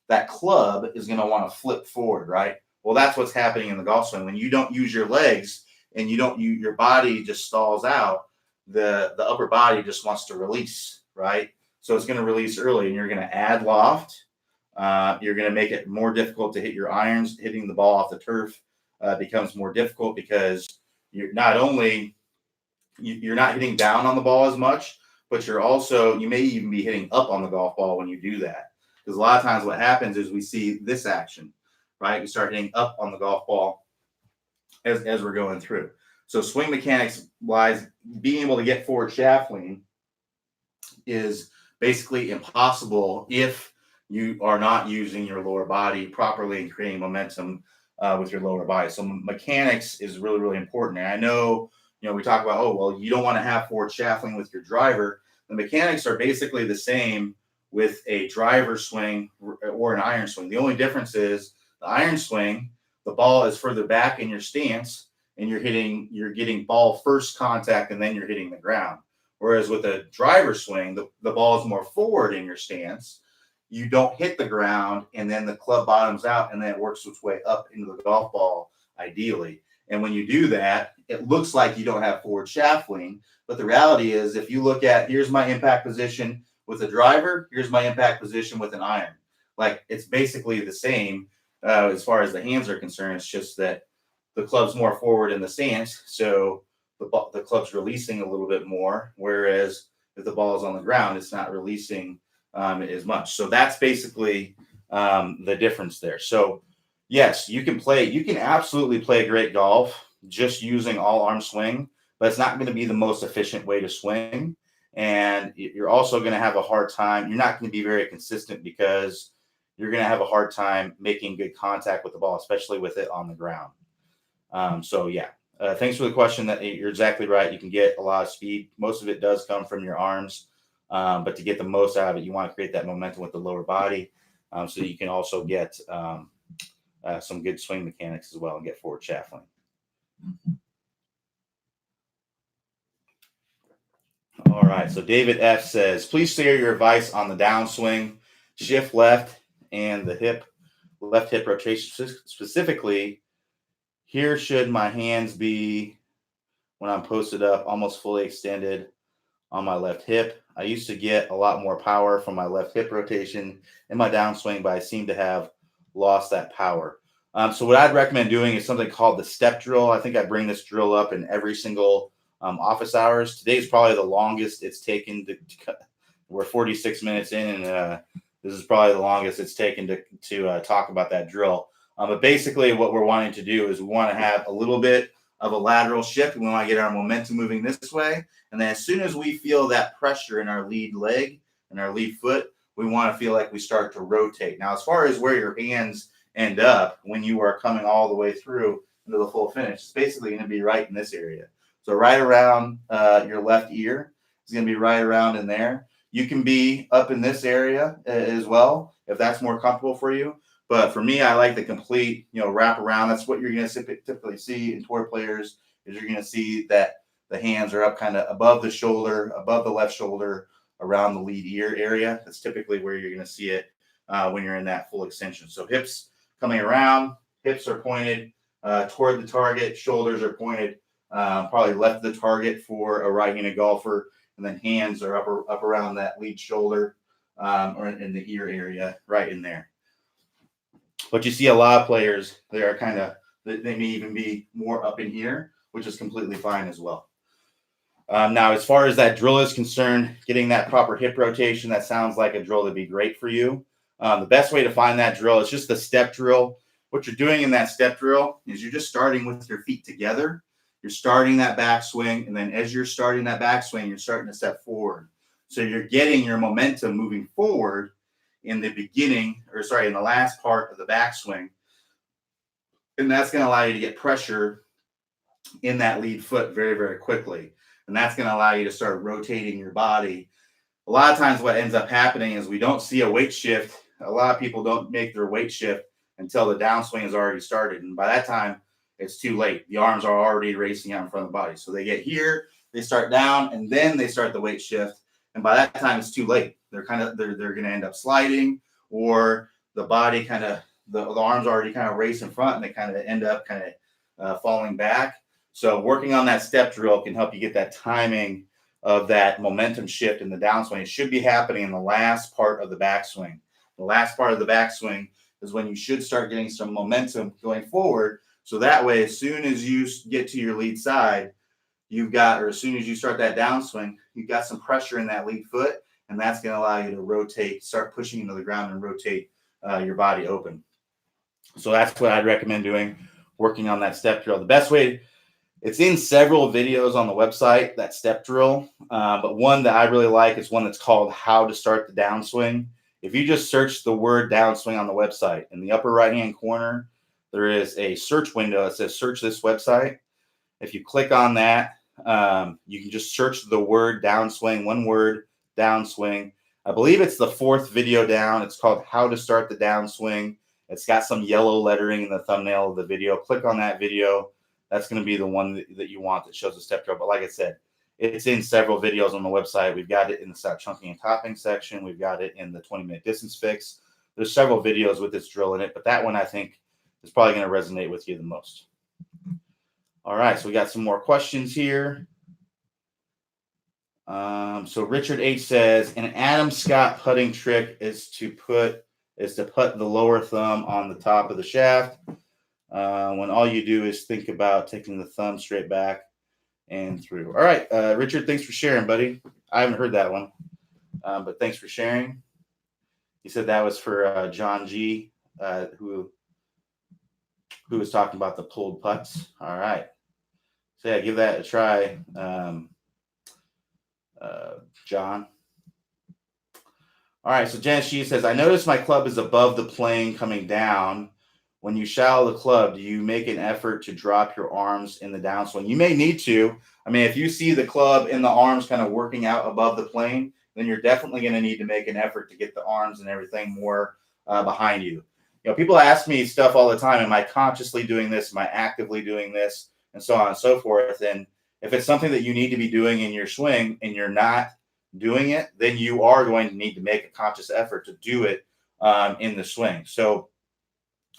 S1: that club is going to want to flip forward, right? Well, that's what's happening in the golf swing. When you don't use your legs and your body just stalls out, the upper body just wants to release, right? So it's going to release early, and you're going to add loft. You're going to make it more difficult to hit your irons. Hitting the ball off the turf becomes more difficult because you're not hitting down on the ball as much, but you may even be hitting up on the golf ball when you do that. Because a lot of times what happens is we see this action, right? We start hitting up on the golf ball as we're going through. So swing mechanics wise, being able to get forward shaft lean is basically impossible if you are not using your lower body properly and creating momentum with your lower body. So mechanics is really, really important. And I know, we talk about, you don't want to have forward shaft lean with your driver. The mechanics are basically the same with a driver swing or an iron swing. The only difference is the iron swing, the ball is further back in your stance, and you're getting ball first contact, and then you're hitting the ground. Whereas with a driver swing, the ball is more forward in your stance. You don't hit the ground, and then the club bottoms out, and then it works its way up into the golf ball, ideally. And when you do that, it looks like you don't have forward shaft lean. But the reality is, if you look at, here's my impact position with a driver, here's my impact position with an iron. Like, it's basically the same as far as the hands are concerned. It's just that the club's more forward in the stance, so the club's releasing a little bit more, whereas if the ball is on the ground, it's not releasing as much. So that's basically the difference there. So yes, you can absolutely play great golf just using all arm swing, but it's not going to be the most efficient way to swing. And you're also going to have a hard time. You're not going to be very consistent because you're going to have a hard time making good contact with the ball, especially with it on the ground. So yeah, thanks for the question. That you're exactly right. You can get a lot of speed. Most of it does come from your arms, but to get the most out of it, you want to create that momentum with the lower body, so you can also get some good swing mechanics as well and get forward shaft lean. All right. So David F says, please share your advice on the downswing, shift left, and the left hip rotation. Specifically, here should my hands be when I'm posted up, almost fully extended on my left hip. I used to get a lot more power from my left hip rotation in my downswing, but I seem to have lost that power. So what I'd recommend doing is something called the step drill. I think I bring this drill up in every single office hours. Today's probably the longest it's taken to we're 46 minutes in, and this is probably the longest it's taken to talk about that drill. But basically what we're wanting to do is we want to have a little bit of a lateral shift. We want to get our momentum moving this way. And then as soon as we feel that pressure in our lead leg and our lead foot, we want to feel like we start to rotate. Now, as far as where your hands end up when you are coming all the way through into the full finish, it's basically going to be right in this area. So right around your left ear is going to be right around in there. You can be up in this area as well if that's more comfortable for you. But for me, I like the complete, wrap around. That's what you're going to typically see in tour players. Is you're going to see that the hands are up kind of above the shoulder, above the left shoulder, around the lead ear area. That's typically where you're going to see it when you're in that full extension. So hips coming around, hips are pointed toward the target, shoulders are pointed probably left of the target for a right-handed golfer, and then hands are up around that lead shoulder or in the ear area, right in there. But you see a lot of players, they are they may even be more up in here, which is completely fine as well. Now, as far as that drill is concerned, getting that proper hip rotation, that sounds like a drill that'd be great for you. The best way to find that drill is just the step drill. What you're doing in that step drill is you're just starting with your feet together. You're starting that backswing, and then as you're starting that backswing, you're starting to step forward. So you're getting your momentum moving forward in the in the last part of the backswing. And that's going to allow you to get pressure in that lead foot very, very quickly. And that's going to allow you to start rotating your body. A lot of times what ends up happening is we don't see a weight shift. A lot of people don't make their weight shift until the downswing has already started. And by that time, it's too late. The arms are already racing out in front of the body. So they get here, they start down, and then they start the weight shift. And by that time, it's too late. They're going to end up sliding, or the body the arms already kind of race in front, and they kind of end up falling back. So working on that step drill can help you get that timing of that momentum shift in the downswing. It should be happening in the last part of the backswing. The last part of the backswing is when you should start getting some momentum going forward. So that way, as soon as you get to your lead side, as soon as you start that downswing, you've got some pressure in that lead foot, and that's going to allow you to rotate, start pushing into the ground and rotate your body open. So that's what I'd recommend doing, working on that step drill. The best way, it's in several videos on the website, that step drill, but one that I really like is one that's called How to Start the Downswing. If you just search the word downswing on the website, in the upper right-hand corner, there is a search window that says search this website. If you click on that, you can just search the word downswing, one word, downswing. I believe it's the 4th video down. It's called How to Start the Downswing. It's got some yellow lettering in the thumbnail of the video. Click on that video. That's going to be the one that you want that shows the step drill. But like I said, it's in several videos on the website. We've got it in the start chunking and topping section. We've got it in the 20-minute distance fix. There's several videos with this drill in it, but that one I think is probably going to resonate with you the most. All right, so we got some more questions here. So Richard H says, an Adam Scott putting trick is to put the lower thumb on the top of the shaft. When all you do is think about taking the thumb straight back and through. All right, Richard, thanks for sharing, buddy. I haven't heard that one, but thanks for sharing. He said that was for John G, who was talking about the pulled putts. All right. So yeah, give that a try, John. All right, so Janice G says, I noticed my club is above the plane coming down. When you shallow the club, do you make an effort to drop your arms in the downswing? You may need to. I mean, if you see the club and the arms kind of working out above the plane, then you're definitely going to need to make an effort to get the arms and everything more behind you. People ask me stuff all the time. Am I consciously doing this? Am I actively doing this? And so on and so forth. And If it's something that you need to be doing in your swing and you're not doing it, then you are going to need to make a conscious effort to do it in the swing. So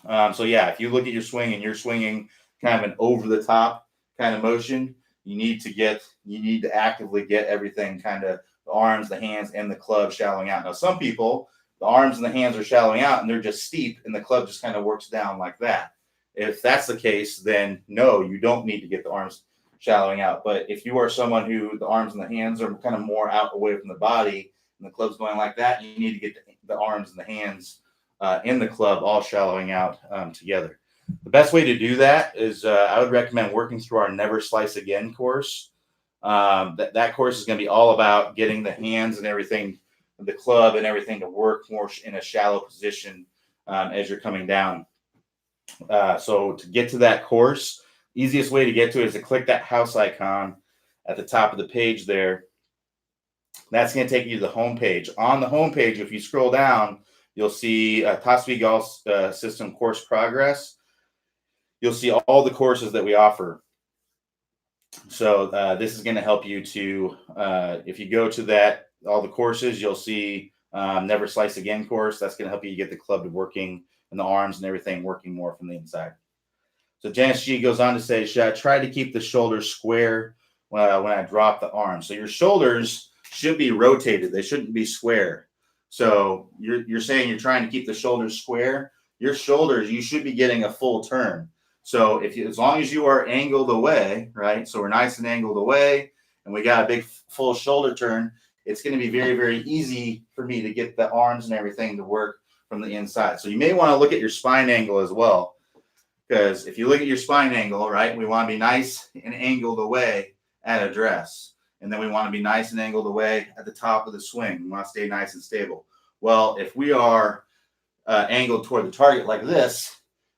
S1: yeah, if you look at your swing and you're swinging kind of an over the top kind of motion, you need to actively get everything kind of the arms, the hands, and the club shallowing out. Now, some people, the arms and the hands are shallowing out and they're just steep and the club just kind of works down like that. If that's the case, then no, you don't need to get the arms shallowing out. But if you are someone who the arms and the hands are kind of more out away from the body and the club's going like that, you need to get the arms and the hands in the club all shallowing out together. The best way to do that is I would recommend working through our Never Slice Again course. That course is going to be all about getting the hands and everything, the club and everything to work more in a shallow position as you're coming down. So to get to that course, easiest way to get to it is to click that house icon at the top of the page there. That's going to take you to the home page. On the home page, if you scroll down, you'll see Tasvi Golf System course progress. You'll see all the courses that we offer. So this is going to help you to, if you go to all the courses, you'll see Never Slice Again course. That's going to help you get the club to working and the arms and everything working more from the inside. So Janice G goes on to say, should I try to keep the shoulders square when I drop the arm? So your shoulders should be rotated. They shouldn't be square. So you're saying you're trying to keep the shoulders square. Your shoulders, you should be getting a full turn. So as long as you are angled away, right? So we're nice and angled away and we got a big full shoulder turn. It's going to be very, very easy for me to get the arms and everything to work from the inside. So you may want to look at your spine angle as well. Because if you look at your spine angle, right, we want to be nice and angled away at address. And then we want to be nice and angled away at the top of the swing. We want to stay nice and stable. Well, if we are angled toward the target like this,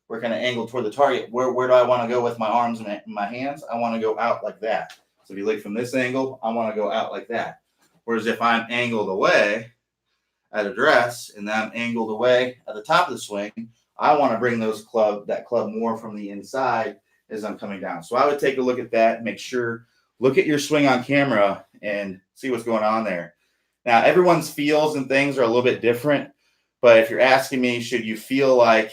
S1: we're kind of angled toward the target. Where do I want to go with my arms and my hands? I want to go out like that. So if you look from this angle, I want to go out like that. Whereas if I'm angled away at address and then I'm angled away at the top of the swing, I want to bring that club more from the inside as I'm coming down. So I would take a look at that, make sure, look at your swing on camera and see what's going on there. Now, everyone's feels and things are a little bit different, but if you're asking me, should you feel like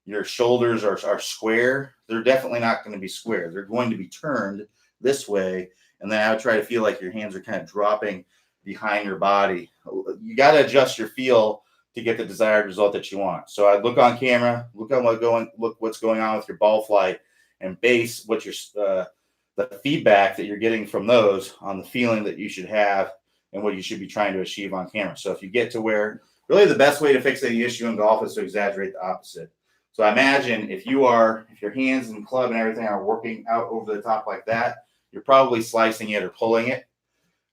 S1: your shoulders are square? They're definitely not going to be square. They're going to be turned this way. And then I would try to feel like your hands are kind of dropping behind your body. You got to adjust your feel to get the desired result that you want. So I'd look on camera, look what's going on with your ball flight, and base what your the feedback that you're getting from those on the feeling that you should have and what you should be trying to achieve on camera. So if you get to where really the best way to fix any issue in golf is to exaggerate the opposite. So I imagine if your hands and club and everything are working out over the top like that, you're probably slicing it or pulling it.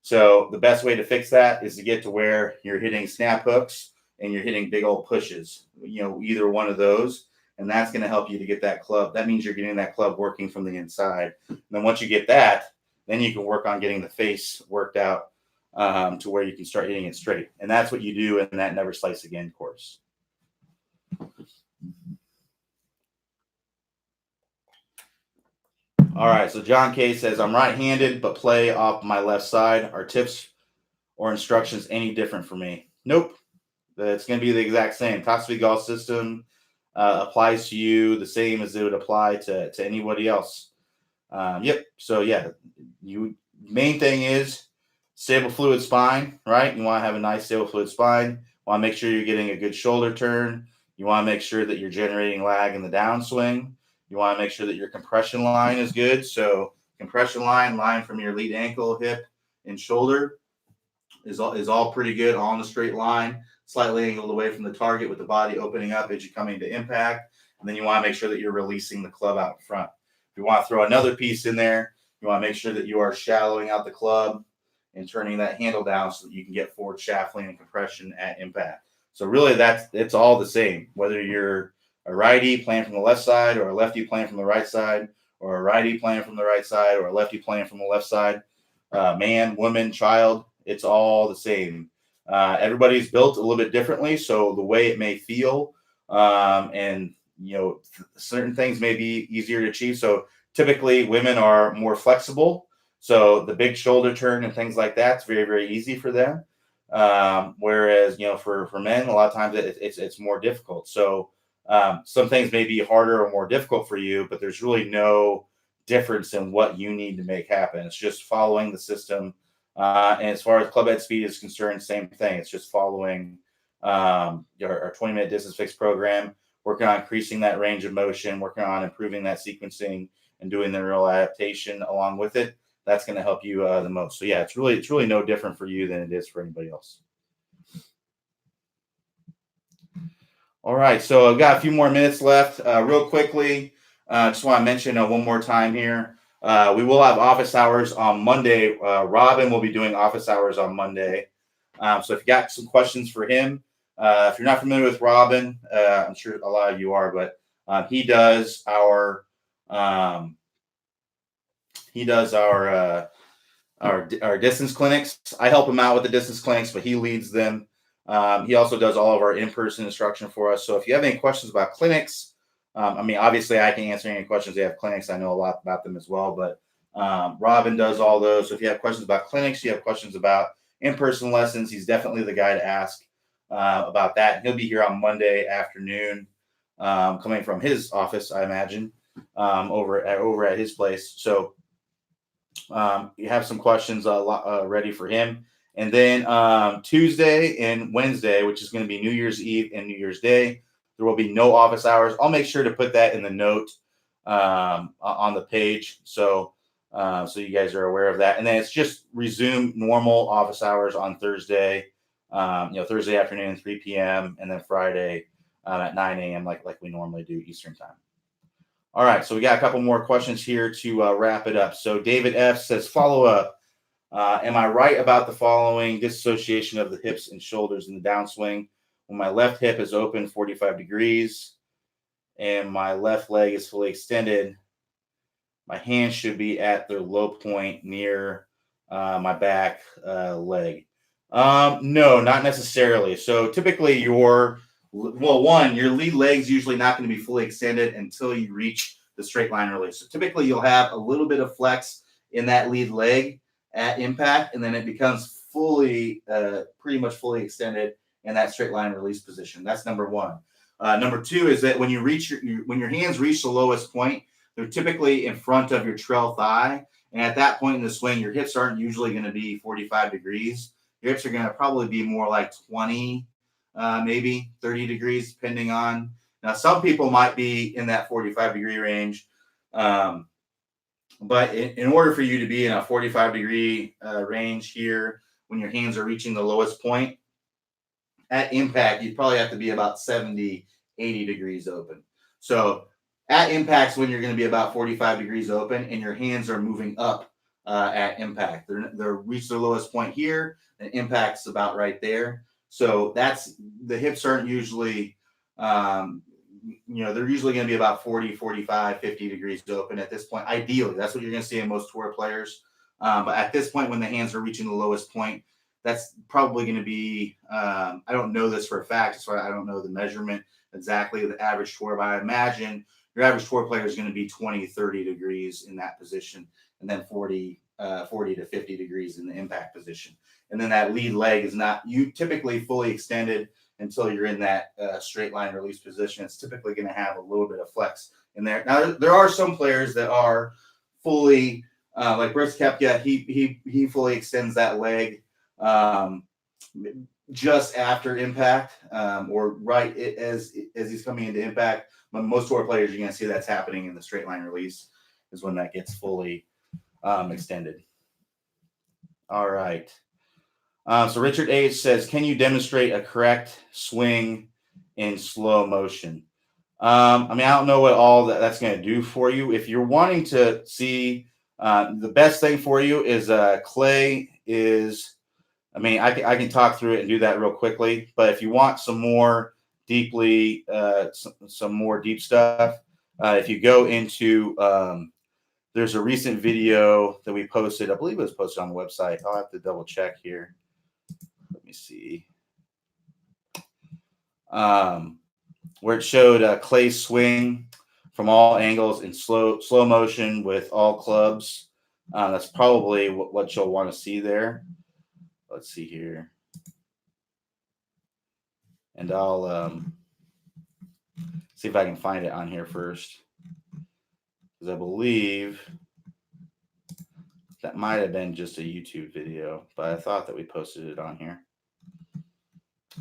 S1: So the best way to fix that is to get to where you're hitting snap hooks and you're hitting big old pushes, either one of those. And that's going to help you to get that club. That means you're getting that club working from the inside. And then once you get that, then you can work on getting the face worked out to where you can start hitting it straight. And that's what you do in that Never Slice Again course. All right, so John K says, I'm right-handed, but play off my left side. Are tips or instructions any different for me? Nope. It's going to be the exact same. Tasvi Golf System applies to you the same as it would apply to anybody else. Yep. So, yeah, main thing is stable fluid spine, right? You want to have a nice stable fluid spine. You want to make sure you're getting a good shoulder turn. You want to make sure that you're generating lag in the downswing. You want to make sure that your compression line is good. So compression line from your lead ankle, hip, and shoulder is all pretty good, all in a straight line, slightly angled away from the target with the body opening up as you're coming to impact. And then you want to make sure that you're releasing the club out front. If you want to throw another piece in there, you want to make sure that you are shallowing out the club and turning that handle down so that you can get forward shaft lean and compression at impact. So really it's all the same, whether you're a righty playing from the left side or a lefty playing from the right side, or a righty playing from the right side or a lefty playing from the left side, man, woman, child, it's all the same. Everybody's built a little bit differently, so the way it may feel and certain things may be easier to achieve. So Typically, women are more flexible, so the big shoulder turn and things like that's very, very easy for them. Whereas, for men, a lot of times it's more difficult. So some things may be harder or more difficult for you, but there's really no difference in what you need to make happen. It's just following the system. And as far as club head speed is concerned, same thing. It's just following our 20-minute distance fixed program, working on increasing that range of motion, working on improving that sequencing, and doing the real adaptation along with it. That's going to help you the most. So yeah, it's really no different for you than it is for anybody else. All right, so I've got a few more minutes left. Real quickly, just want to mention one more time here. We will have office hours on Monday. Robin will be doing office hours on Monday. So if you got some questions for him, if you're not familiar with Robin, I'm sure a lot of you are, but he does our distance clinics. I help him out with the distance clinics, but he leads them. He also does all of our in-person instruction for us. So if you have any questions about clinics, obviously I can answer any questions they have clinics. I know a lot about them as well, but Robin does all those. So if you have questions about clinics, you have questions about in-person lessons, he's definitely the guy to ask about that. He'll be here on Monday afternoon, coming from his office, I imagine, over at his place. So you have some questions ready for him. And then Tuesday and Wednesday, which is going to be New Year's Eve and New Year's Day, there will be no office hours. I'll make sure to put that in the note on the page, so you guys are aware of that. And then it's just resume normal office hours on Thursday, Thursday afternoon, 3 p.m., and then Friday at 9 a.m. like we normally do Eastern time. All right, so we got a couple more questions here to wrap it up. So David F. says, follow up. Am I right about the following dissociation of the hips and shoulders in the downswing? When my left hip is open 45 degrees and my left leg is fully extended, my hands should be at their low point near my back leg. No, not necessarily. So typically your lead leg's usually not going to be fully extended until you reach the straight line release. So typically you'll have a little bit of flex in that lead leg at impact, and then it becomes pretty much fully extended in that straight line release position. That's number one. Number two is that when you reach when your hands reach the lowest point, they're typically in front of your trail thigh. And at that point in the swing, your hips aren't usually going to be 45 degrees. Your hips are going to probably be more like 20, maybe 30 degrees, depending on. Now, some people might be in that 45-degree range. But in order for you to be in a 45-degree range here, when your hands are reaching the lowest point, at impact, you'd probably have to be about 70, 80 degrees open. So at impact's when you're going to be about 45 degrees open and your hands are moving up at impact. They're reached their lowest point here, and impact's about right there. So the hips aren't usually, they're usually going to be about 40, 45, 50 degrees open at this point. Ideally, that's what you're going to see in most tour players. But at this point, when the hands are reaching the lowest point, that's probably going to be, I don't know this for a fact, so I don't know the measurement exactly of the average tour, but I imagine your average tour player is going to be 20, 30 degrees in that position, and then 40 to 50 degrees in the impact position. And then that lead leg is not typically fully extended until you're in that straight line release position. It's typically going to have a little bit of flex in there. Now, there are some players that are fully, like Brooks Koepka, he fully extends that leg just after impact, or right as he's coming into impact. But most tour players, you're going to see that's happening in the straight line release is when that gets fully extended. All right. So Richard H says, can you demonstrate a correct swing in slow motion? I don't know what all that's going to do for you. If you're wanting to see, the best thing for you is Clay is, I can talk through it and do that real quickly. But if you want some more deeply, some more deep stuff, if you go into, there's a recent video that we posted. I believe it was posted on the website. I'll have to double check here. Let me see. Where it showed Clay's swing from all angles in slow motion with all clubs. That's probably what you'll want to see there. Let's see here. And I'll see if I can find it on here first, because I believe that might have been just a YouTube video, but I thought that we posted it on here.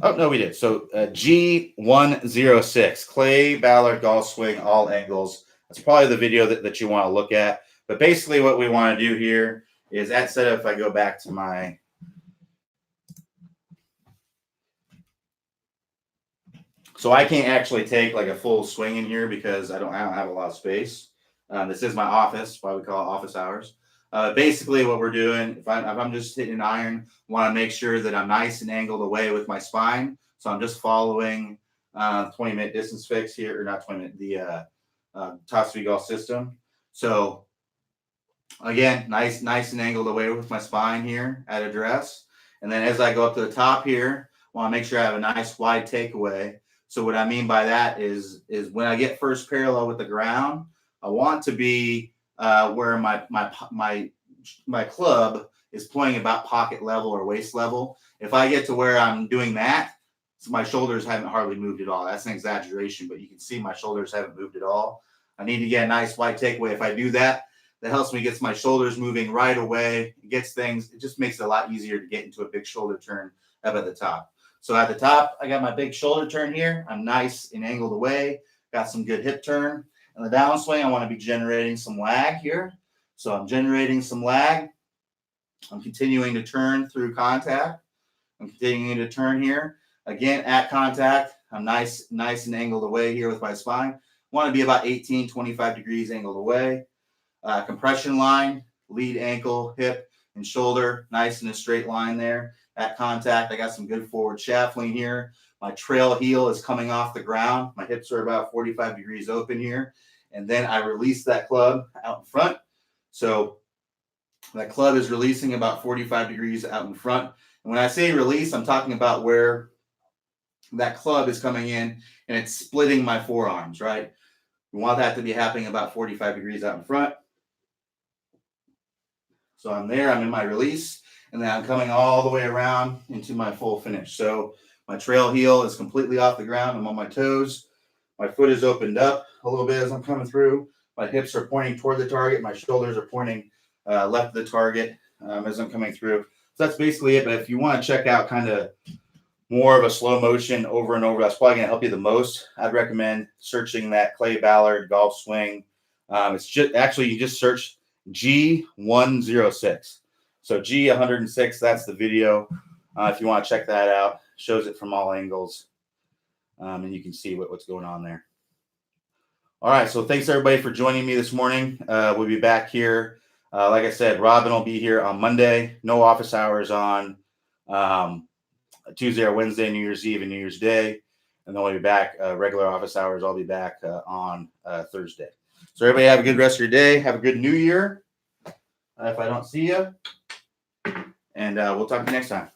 S1: Oh, no, we did. So G106, Clay Ballard golf swing, all angles. That's probably the video that you want to look at. But basically what we want to do here is that setup, if I go back to my so I can't actually take like a full swing in here because I don't have a lot of space. This is my office, why we call it office hours. Basically what we're doing, if I'm just hitting an iron, I want to make sure that I'm nice and angled away with my spine. So I'm just following 20-minute distance fix here, or not 20-minute, the Top Speed Golf system. So again, nice and angled away with my spine here at address. And then as I go up to the top here, I want to make sure I have a nice wide takeaway. So what I mean by that is when I get first parallel with the ground, I want to be where my club is pointing about pocket level or waist level. If I get to where I'm doing that, so my shoulders haven't hardly moved at all. That's an exaggeration, but you can see my shoulders haven't moved at all. I need to get a nice wide takeaway. If I do that, that helps me get my shoulders moving right away. It gets things, it just makes it a lot easier to get into a big shoulder turn up at the top. So at the top, I got my big shoulder turn here. I'm nice and angled away. Got some good hip turn. And the downswing, I want to be generating some lag here. So I'm generating some lag. I'm continuing to turn through contact. I'm continuing to turn here. Again, at contact, I'm nice and angled away here with my spine. I want to be about 18, 25 degrees angled away. Compression line, lead ankle, hip, and shoulder, nice in a straight line there. At contact, I got some good forward shaft lean here. My trail heel is coming off the ground. My hips are about 45 degrees open here. And then I release that club out in front. So that club is releasing about 45 degrees out in front. And when I say release, I'm talking about where that club is coming in and it's splitting my forearms, right? We want that to be happening about 45 degrees out in front. So I'm there, I'm in my release, and then I'm coming all the way around into my full finish. So my trail heel is completely off the ground. I'm on my toes. My foot is opened up a little bit as I'm coming through. My hips are pointing toward the target. My shoulders are pointing left of the target as I'm coming through. So that's basically it. But if you want to check out kind of more of a slow motion over and over, that's probably going to help you the most. I'd recommend searching that Clay Ballard golf swing. It's just actually, you just search G106. So G106, that's the video. If you want to check that out, shows it from all angles. And you can see what's going on there. All right, so thanks everybody for joining me this morning. We'll be back here. Like I said, Robin will be here on Monday. No office hours on Tuesday or Wednesday, New Year's Eve and New Year's Day. And then we'll be back, regular office hours. I'll be back on Thursday. So everybody have a good rest of your day. Have a good New Year if I don't see you. And we'll talk to you next time.